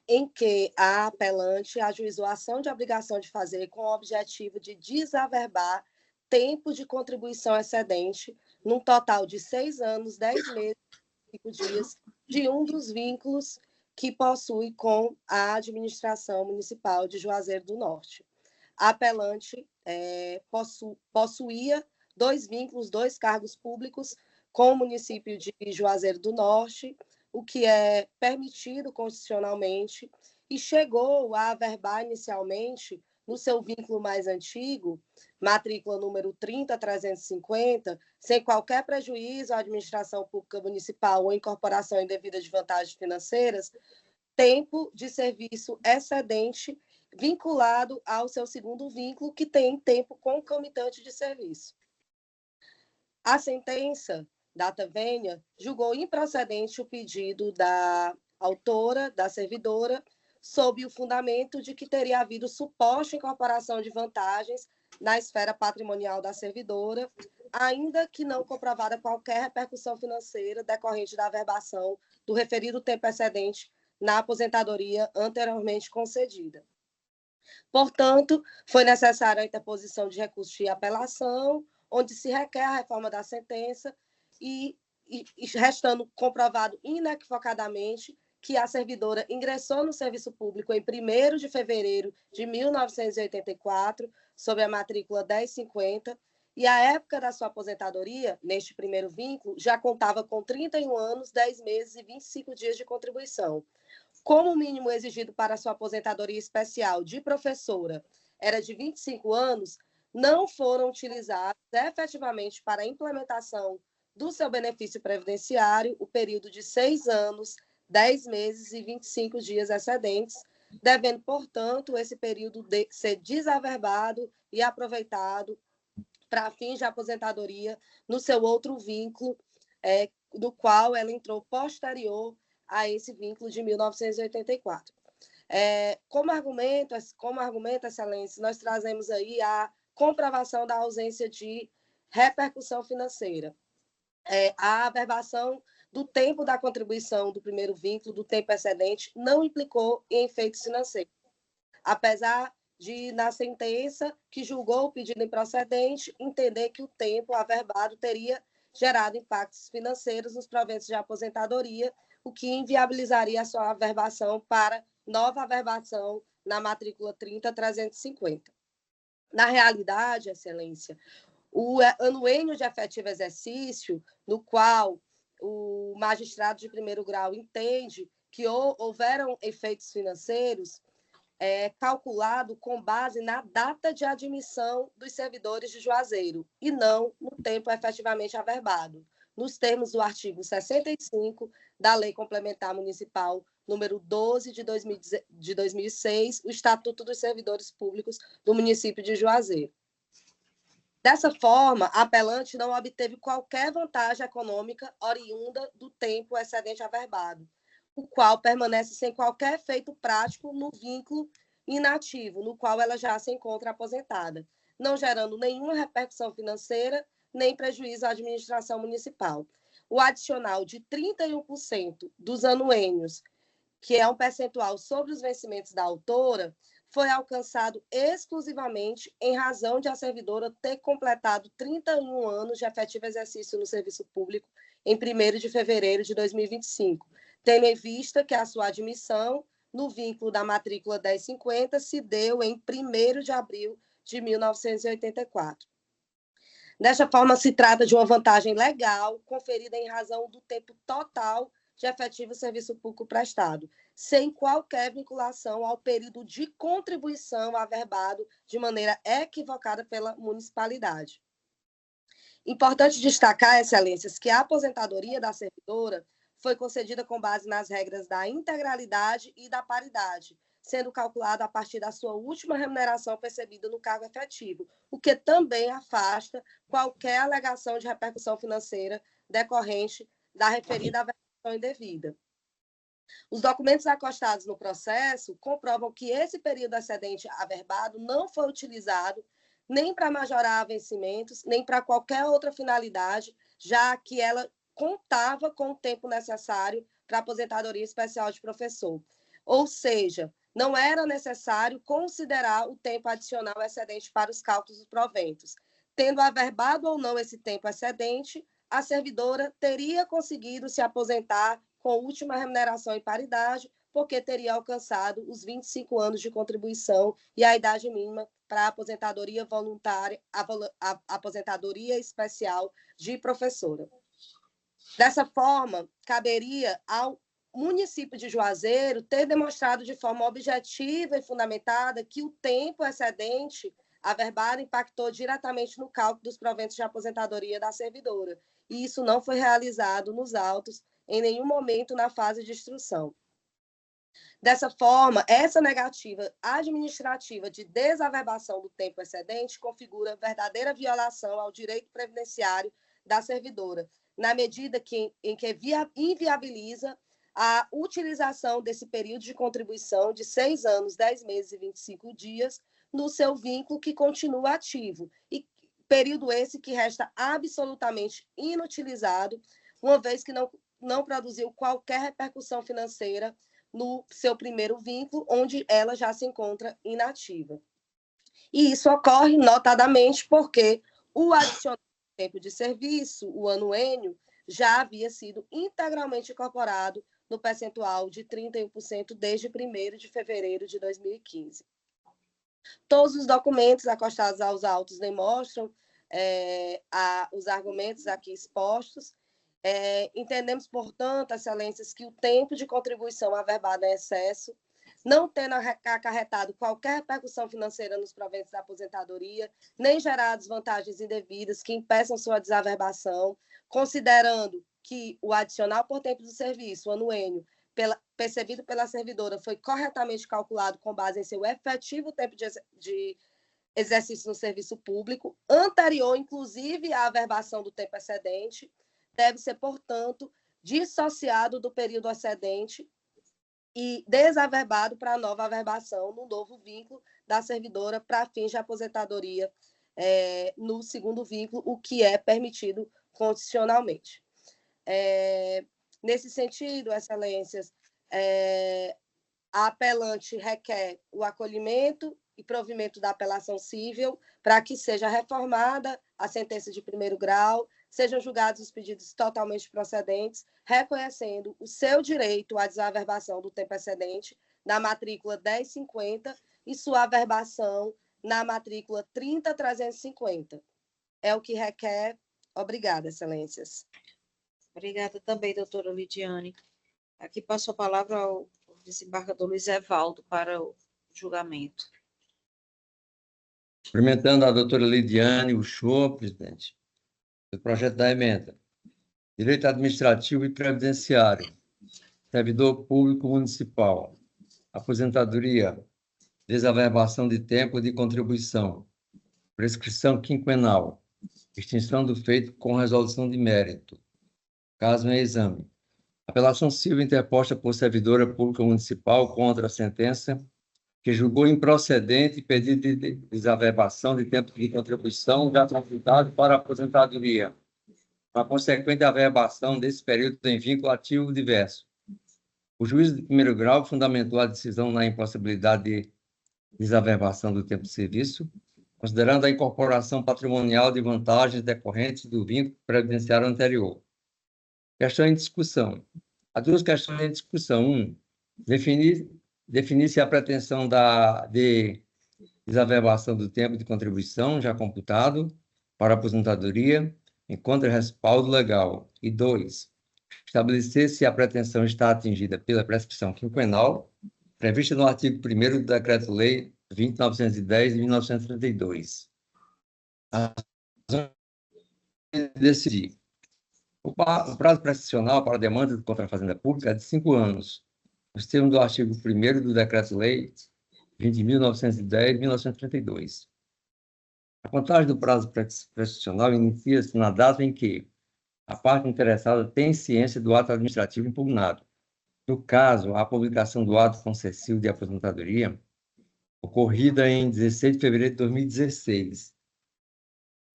em que a apelante ajuizou a ação de obrigação de fazer com o objetivo de desaverbar tempo de contribuição excedente, num total de 6 anos, 10 meses e 5 dias, de um dos vínculos que possui com a administração municipal de Juazeiro do Norte. A apelante possuía 2 vínculos, 2 cargos públicos com o município de Juazeiro do Norte, o que é permitido constitucionalmente, e chegou a averbar inicialmente, no seu vínculo mais antigo, matrícula número 30350, sem qualquer prejuízo à administração pública municipal ou incorporação indevida de vantagens financeiras, tempo de serviço excedente vinculado ao seu segundo vínculo, que tem tempo concomitante de serviço. A sentença data vênia, julgou improcedente o pedido da autora, da servidora, sob o fundamento de que teria havido suposta incorporação de vantagens na esfera patrimonial da servidora, ainda que não comprovada qualquer repercussão financeira decorrente da averbação do referido tempo excedente na aposentadoria anteriormente concedida. Portanto, foi necessária a interposição de recurso de apelação, onde se requer a reforma da sentença, e restando comprovado inequivocadamente que a servidora ingressou no serviço público em 1º de fevereiro de 1984, sob a matrícula 1050, e à época da sua aposentadoria, neste primeiro vínculo, já contava com 31 anos, 10 meses e 25 dias de contribuição. Como o mínimo exigido para a sua aposentadoria especial de professora era de 25 anos, não foram utilizados efetivamente para a implementação do seu benefício previdenciário o período de 6 anos, 10 meses e 25 dias excedentes, devendo, portanto, esse período ser desaverbado e aproveitado para fins de aposentadoria no seu outro vínculo, do qual ela entrou posterior a esse vínculo de 1984. Como argumento, excelência, nós trazemos aí a comprovação da ausência de repercussão financeira. A averbação do tempo da contribuição do primeiro vínculo, do tempo excedente, não implicou em efeitos financeiros, apesar de, na sentença que julgou o pedido improcedente, entender que o tempo averbado teria gerado impactos financeiros nos proventos de aposentadoria, o que inviabilizaria a sua averbação para nova averbação na matrícula 30350. Na realidade, excelência, o anuênio de efetivo exercício, no qual o magistrado de primeiro grau entende que houveram efeitos financeiros, calculado com base na data de admissão dos servidores de Juazeiro e não no tempo efetivamente averbado, nos termos do artigo 65 da Lei Complementar Municipal número 12 de 2006, o Estatuto dos Servidores Públicos do município de Juazeiro. Dessa forma, a apelante não obteve qualquer vantagem econômica oriunda do tempo excedente averbado, o qual permanece sem qualquer efeito prático no vínculo inativo, no qual ela já se encontra aposentada, não gerando nenhuma repercussão financeira, nem prejuízo à administração municipal. O adicional de 31% dos anuênios, que é um percentual sobre os vencimentos da autora, foi alcançado exclusivamente em razão de a servidora ter completado 31 anos de efetivo exercício no serviço público em 1º de fevereiro de 2025, tendo em vista que a sua admissão no vínculo da matrícula 1050 se deu em 1º de abril de 1984. Desta forma, se trata de uma vantagem legal conferida em razão do tempo total de efetivo serviço público prestado, sem qualquer vinculação ao período de contribuição averbado de maneira equivocada pela municipalidade. Importante destacar, excelências, que a aposentadoria da servidora foi concedida com base nas regras da integralidade e da paridade, sendo calculada a partir da sua última remuneração percebida no cargo efetivo, o que também afasta qualquer alegação de repercussão financeira decorrente da referida averbação indevida. Os documentos acostados no processo comprovam que esse período excedente averbado não foi utilizado nem para majorar vencimentos, nem para qualquer outra finalidade, já que ela contava com o tempo necessário para a aposentadoria especial de professor. Ou seja, não era necessário considerar o tempo adicional excedente para os cálculos dos proventos. Tendo averbado ou não esse tempo excedente, a servidora teria conseguido se aposentar com última remuneração em paridade, porque teria alcançado os 25 anos de contribuição e a idade mínima para a aposentadoria voluntária, a aposentadoria especial de professora. Dessa forma, caberia ao município de Juazeiro ter demonstrado de forma objetiva e fundamentada que o tempo excedente averbado impactou diretamente no cálculo dos proventos de aposentadoria da servidora, e isso não foi realizado nos autos em nenhum momento na fase de instrução. Dessa forma, essa negativa administrativa de desaverbação do tempo excedente configura verdadeira violação ao direito previdenciário da servidora, na medida em que inviabiliza a utilização desse período de contribuição de 6 anos, 10 meses e 25 dias no seu vínculo que continua ativo, e período esse que resta absolutamente inutilizado, uma vez que não produziu qualquer repercussão financeira no seu primeiro vínculo, onde ela já se encontra inativa. E isso ocorre notadamente porque o adicional de tempo de serviço, o anuênio, já havia sido integralmente incorporado no percentual de 31% desde 1º de fevereiro de 2015. Todos os documentos acostados aos autos demonstram os argumentos aqui expostos. Entendemos, portanto, excelências, que o tempo de contribuição averbada em excesso, não tendo acarretado qualquer repercussão financeira nos proventos da aposentadoria, nem gerado desvantagens indevidas que impeçam sua desaverbação, considerando que o adicional por tempo do serviço, o anuênio, percebido pela servidora, foi corretamente calculado com base em seu efetivo tempo de exercício no serviço público, anterior, inclusive, à averbação do tempo excedente, deve ser, portanto, dissociado do período excedente e desaverbado para a nova averbação no novo vínculo da servidora para fins de aposentadoria no segundo vínculo, o que é permitido constitucionalmente. Nesse sentido, excelências, a apelante requer o acolhimento e provimento da apelação cível para que seja reformada a sentença de 1º grau, sejam julgados os pedidos totalmente procedentes, reconhecendo o seu direito à desaverbação do tempo excedente na matrícula 1050 e sua averbação na matrícula 30350. É o que requer. Obrigada, excelências. Obrigada também, doutora Lidiane. Aqui passo a palavra ao desembargador Luiz Evaldo para o julgamento. Cumprimentando a doutora Lidiane, o senhor, presidente, do projeto da emenda. Direito administrativo e previdenciário, servidor público municipal, aposentadoria, desaverbação de tempo de contribuição, prescrição quinquenal, extinção do feito com resolução de mérito, caso em exame. Apelação civil interposta por servidora pública municipal contra a sentença que julgou improcedente pedido de desaverbação de tempo de contribuição já transitado para a aposentadoria, com a consequente averbação desse período em vínculo ativo diverso. O juiz de 1º grau fundamentou a decisão na impossibilidade de desaverbação do tempo de serviço, considerando a incorporação patrimonial de vantagens decorrentes do vínculo previdenciário anterior. Questão em discussão. Há 2 questões em discussão. 1. Definir-se a pretensão de desaverbação do tempo de contribuição já computado para a aposentadoria encontra respaldo legal. E 2. estabelecer se a pretensão está atingida pela prescrição quinquenal, prevista no artigo 1º do Decreto-Lei 20.910 de 1932. A razão de decidir. O prazo prescricional para a demanda contra a Fazenda Pública é de 5 anos, nos termos do artigo 1º do Decreto-Lei 20.910 de 1932. A contagem do prazo prescricional inicia-se na data em que a parte interessada tem ciência do ato administrativo impugnado. No caso, a publicação do ato concessivo de aposentadoria, ocorrida em 16 de fevereiro de 2016.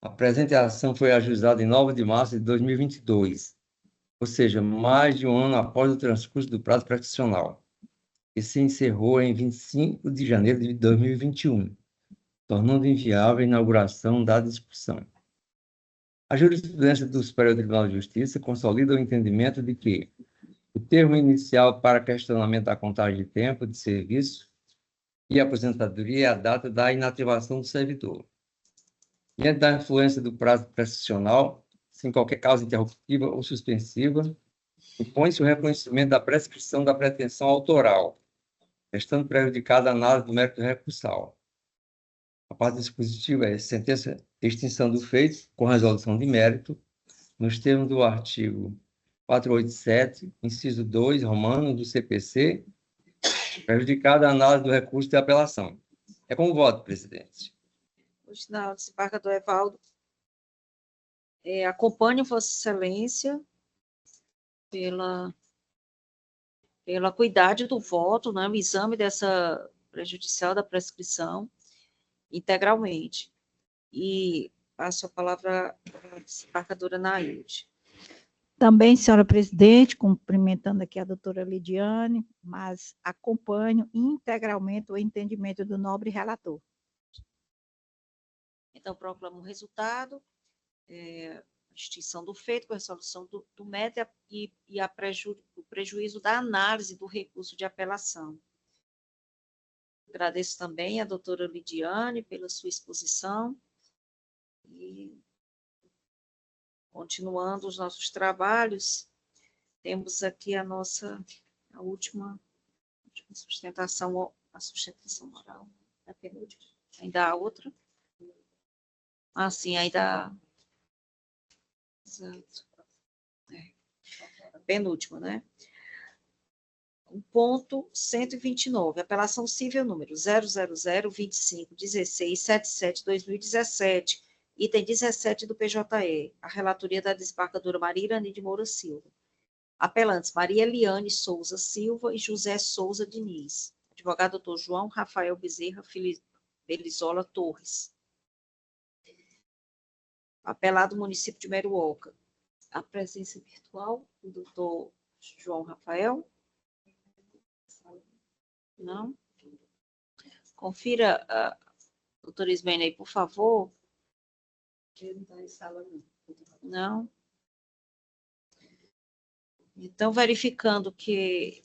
A presente ação foi ajuizada em 9 de março de 2022, ou seja, mais de um ano após o transcurso do prazo prescricional, que se encerrou em 25 de janeiro de 2021, tornando inviável a inauguração da discussão. A jurisprudência do Superior Tribunal de Justiça consolida o entendimento de que o termo inicial para questionamento da contagem de tempo de serviço e aposentadoria é a data da inativação do servidor. Diante da influência do prazo prescricional, sem qualquer causa interruptiva ou suspensiva, impõe-se o reconhecimento da prescrição da pretensão autoral, restando prejudicada a análise do mérito recursal. A parte dispositiva é sentença de extinção do feito com resolução de mérito, nos termos do artigo 487, inciso 2, romano, do CPC, prejudicada a análise do recurso de apelação. É com o voto, presidente. O sinal, desembargador Evaldo. Acompanho Vossa Excelência pela cuidade do voto, né, o exame dessa prejudicial da prescrição integralmente. E passo a palavra à desembargadora Nailde. Também, senhora presidente, cumprimentando aqui a doutora Lidiane, mas acompanho integralmente o entendimento do nobre relator. Então, proclamo o resultado, extinção do feito com a resolução do mérito e o prejuízo da análise do recurso de apelação. Agradeço também a doutora Lidiane pela sua exposição e, continuando os nossos trabalhos, temos aqui a última sustentação, a sustentação oral, a penúltima, ainda há outra. Sim, ainda... Exato. Penúltima, né? O ponto 129, apelação civil número 000251677/2017, item 17 do PJE, a relatoria da desembargadora Maria Irani de Moura Silva. Apelantes Maria Eliane Souza Silva e José Souza Diniz. Advogado doutor João Rafael Bezerra Belizola Torres. Apelado município de Meruoca. A presença virtual do doutor João Rafael. Não? Confira, doutora Ismene, aí, por favor. Ele não está em sala, não. Então, verificando que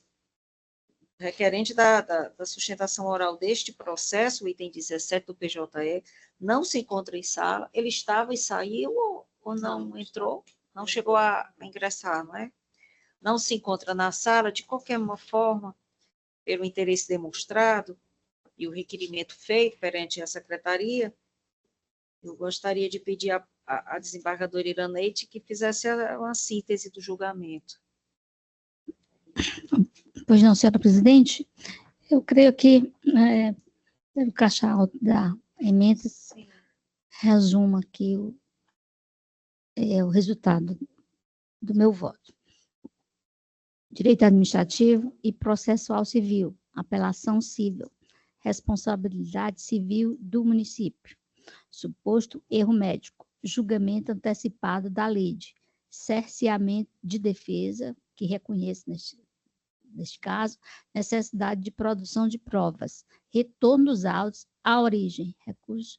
requerente da sustentação oral deste processo, o item 17 do PJE, não se encontra em sala, ele estava e saiu ou não entrou? Não chegou a ingressar, não é? Não se encontra na sala, de qualquer forma, pelo interesse demonstrado e o requerimento feito perante a secretaria, eu gostaria de pedir à desembargadora Iraneide que fizesse uma síntese do julgamento. Pois não, senhora presidente, eu creio que o caixa alto da emenda resuma aqui o resultado do meu voto. Direito administrativo e processual civil, apelação civil, responsabilidade civil do município, suposto erro médico, julgamento antecipado da lide, cerceamento de defesa, que reconhece neste caso, necessidade de produção de provas, retorno dos autos à origem, recurso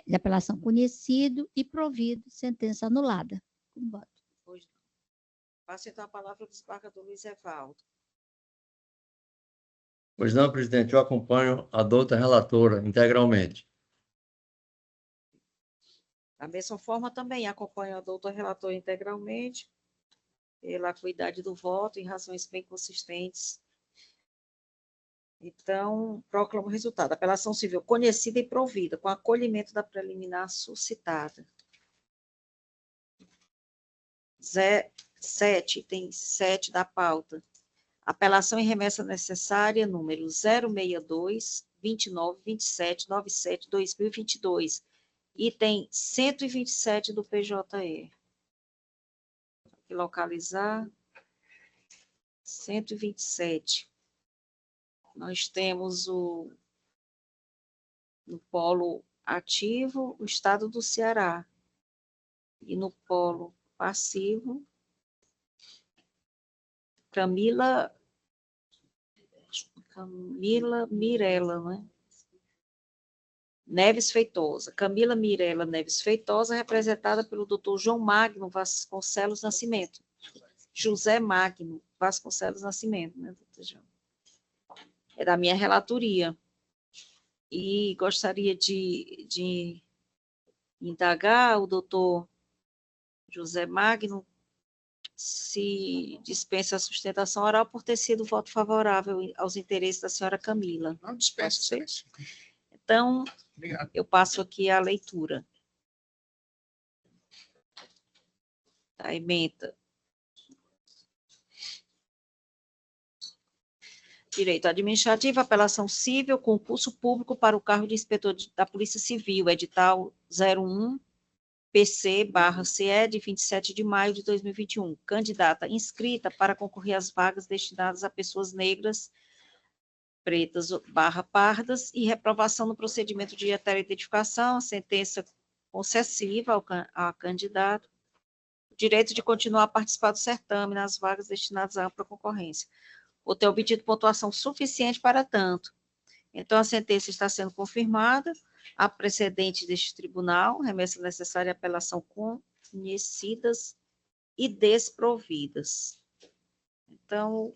de apelação conhecido e provido, sentença anulada. Com voto. Passo então a palavra ao desembargador Luiz Evaldo. Pois não, presidente, eu acompanho a doutora relatora integralmente. Da mesma forma, também acompanho a doutora relatora integralmente, pela acuidade do voto em razões bem consistentes. Então, proclamo o resultado. Apelação civil conhecida e provida, com acolhimento da preliminar suscitada. 7, item 7 da pauta. Apelação em remessa necessária, número 062, 29, 27, 97, 2022, item 127 do PJE. Aqui localizar. 127. Nós temos no polo ativo, o estado do Ceará. E no polo passivo, Camila Mirella, né? Neves Feitosa. Camila Mirella Neves Feitosa, representada pelo doutor João Magno Vasconcelos Nascimento. José Magno Vasconcelos Nascimento, né, doutor João? É da minha relatoria. E gostaria de indagar o doutor José Magno se dispensa a sustentação oral por ter sido voto favorável aos interesses da senhora Camila. Não dispensa, excelência. Então, Obrigado. eu passo aqui a leitura da ementa. Direito administrativo, apelação civil, concurso público para o cargo de inspetor da Polícia Civil, edital 01 PC/CE de 27 de maio de 2021. Candidata inscrita para concorrer às vagas destinadas a pessoas negras, pretas/pardas e reprovação no procedimento de heteroidentificação, sentença concessiva ao candidato, o direito de continuar a participar do certame nas vagas destinadas à ampla concorrência, ou ter obtido pontuação suficiente para tanto. Então, a sentença está sendo confirmada, há precedente deste tribunal, remessa necessária à apelação conhecidas e desprovidas. Então,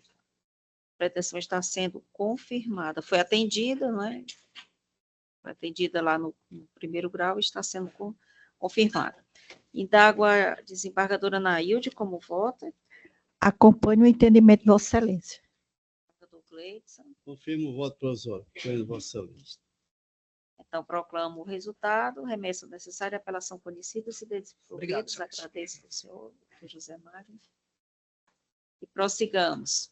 a pretensão está sendo confirmada. Foi atendida, não é? Foi atendida lá no primeiro grau e está sendo confirmada. Indago a desembargadora Nailde como vota. Acompanho o entendimento de Vossa Excelência. Confirmo o voto provisório. Vossa Excelência. Então, proclamo o resultado, remessa necessária, apelação conhecida, se desprovidos, agradeço ao senhor José Mário. E prossigamos.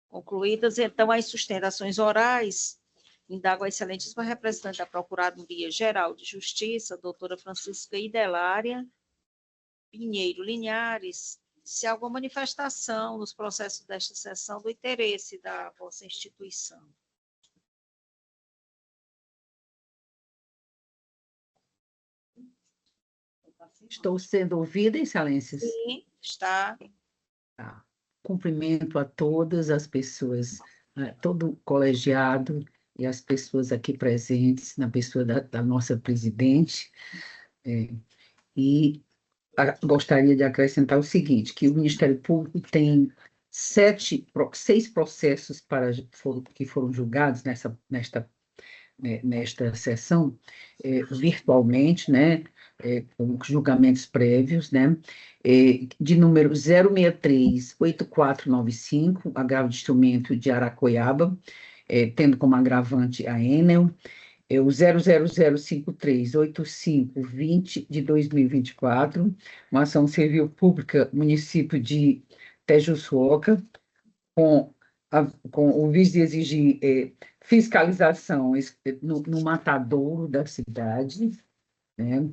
Concluídas, então, as sustentações orais, indago a excelentíssima representante da Procuradoria-Geral de Justiça, doutora Francisca Idelária Pinheiro Linhares, se há alguma manifestação nos processos desta sessão do interesse da vossa instituição. Estou sendo ouvida, excelências? Sim, está. Tá. Cumprimento a todas as pessoas, a todo o colegiado e as pessoas aqui presentes, na pessoa da nossa presidente, e gostaria de acrescentar o seguinte, que o Ministério Público tem 6 processos que foram julgados nesta sessão, virtualmente, né, com julgamentos prévios, né, de número 063-8495, agravo de instrumento de Aracoiaba, tendo como agravante a Enel, o 00053-8520 de 2024, uma ação civil pública, município de Tejuçuoca, com o viés de exigir fiscalização no matadouro da cidade, né?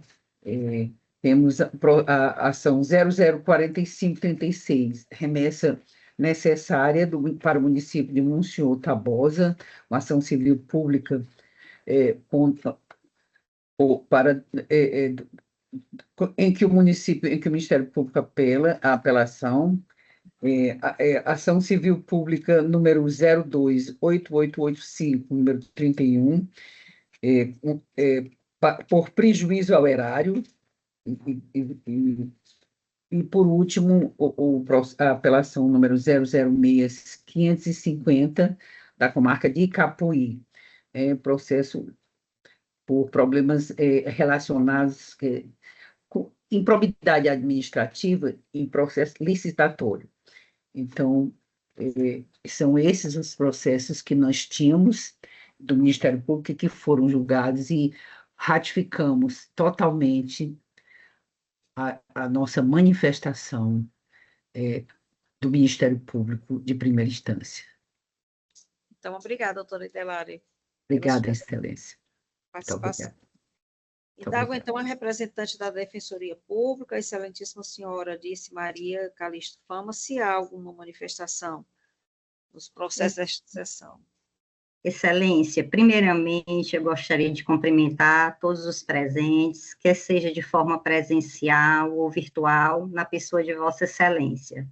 Temos a ação 004536, remessa necessária para o município de Monsenhor Tabosa, uma ação civil pública em que o Ministério Público apela a apelação, ação civil pública número 028885, número 31, por prejuízo ao erário, e por último, a apelação número 006550, da comarca de Icapuí, processo por problemas relacionados improbidade administrativa em processo licitatório. Então, são esses os processos que nós tínhamos do Ministério Público que foram julgados e ratificamos totalmente a nossa manifestação do Ministério Público de primeira instância. Então, obrigada, doutora Itelari. Obrigada, Excelência. Muito Participação. obrigada. Indago, então, a representante da Defensoria Pública, a excelentíssima senhora Disse Maria Calixto Fama, se há alguma manifestação nos processos desta sessão. Excelência, primeiramente, eu gostaria de cumprimentar todos os presentes, quer seja de forma presencial ou virtual, na pessoa de Vossa Excelência.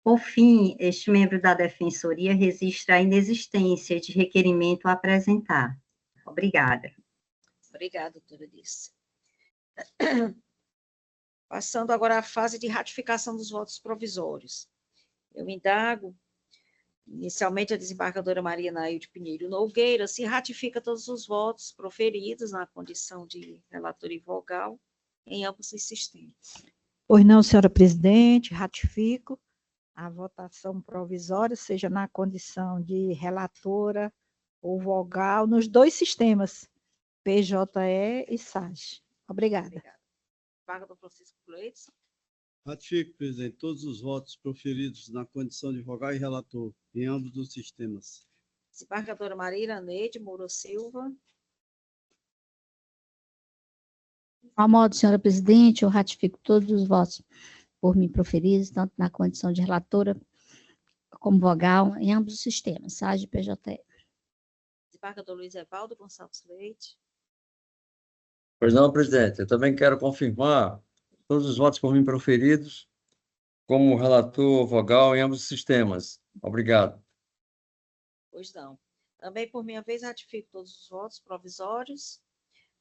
Por fim, este membro da Defensoria registra a inexistência de requerimento a apresentar. Obrigada. Obrigada, doutora Disse. Passando agora à fase de ratificação dos votos provisórios. Eu indago, inicialmente, a desembargadora Maria Nailde Pinheiro Nogueira se ratifica todos os votos proferidos na condição de relatora e vogal em ambos os sistemas. Pois não, senhora presidente, ratifico a votação provisória, seja na condição de relatora ou vogal, nos dois sistemas, PJE e SAGE. Obrigada. Desembargador Francisco Cleiton. Ratifico, presidente, todos os votos proferidos na condição de vogal e relator, em ambos os sistemas. Desembargadora Maria Iraneide Moura Silva. Ao modo, senhora presidente, eu ratifico todos os votos por mim proferidos, tanto na condição de relatora como vogal, em ambos os sistemas, SAGE e PJE. Desembargador Luiz Evaldo Gonçalves Leite. Pois não, presidente, eu também quero confirmar todos os votos por mim proferidos como relator vogal em ambos os sistemas. Obrigado. Pois não. Também, por minha vez, ratifico todos os votos provisórios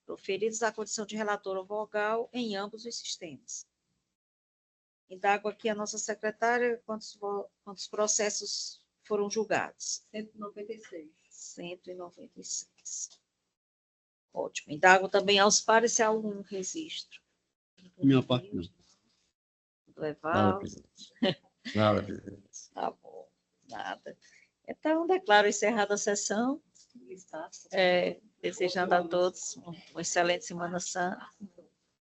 proferidos na condição de relator ou vogal em ambos os sistemas. Indago aqui a nossa secretária quantos processos foram julgados. 196. 196. Ótimo. Indago também aos pares se há algum registro. Minha parte, não. Do Nada, Evaldo. presidente. Nada, presidente. Tá bom. Nada. Então, declaro encerrada a sessão. Desejando a todos uma excelente Semana Santa.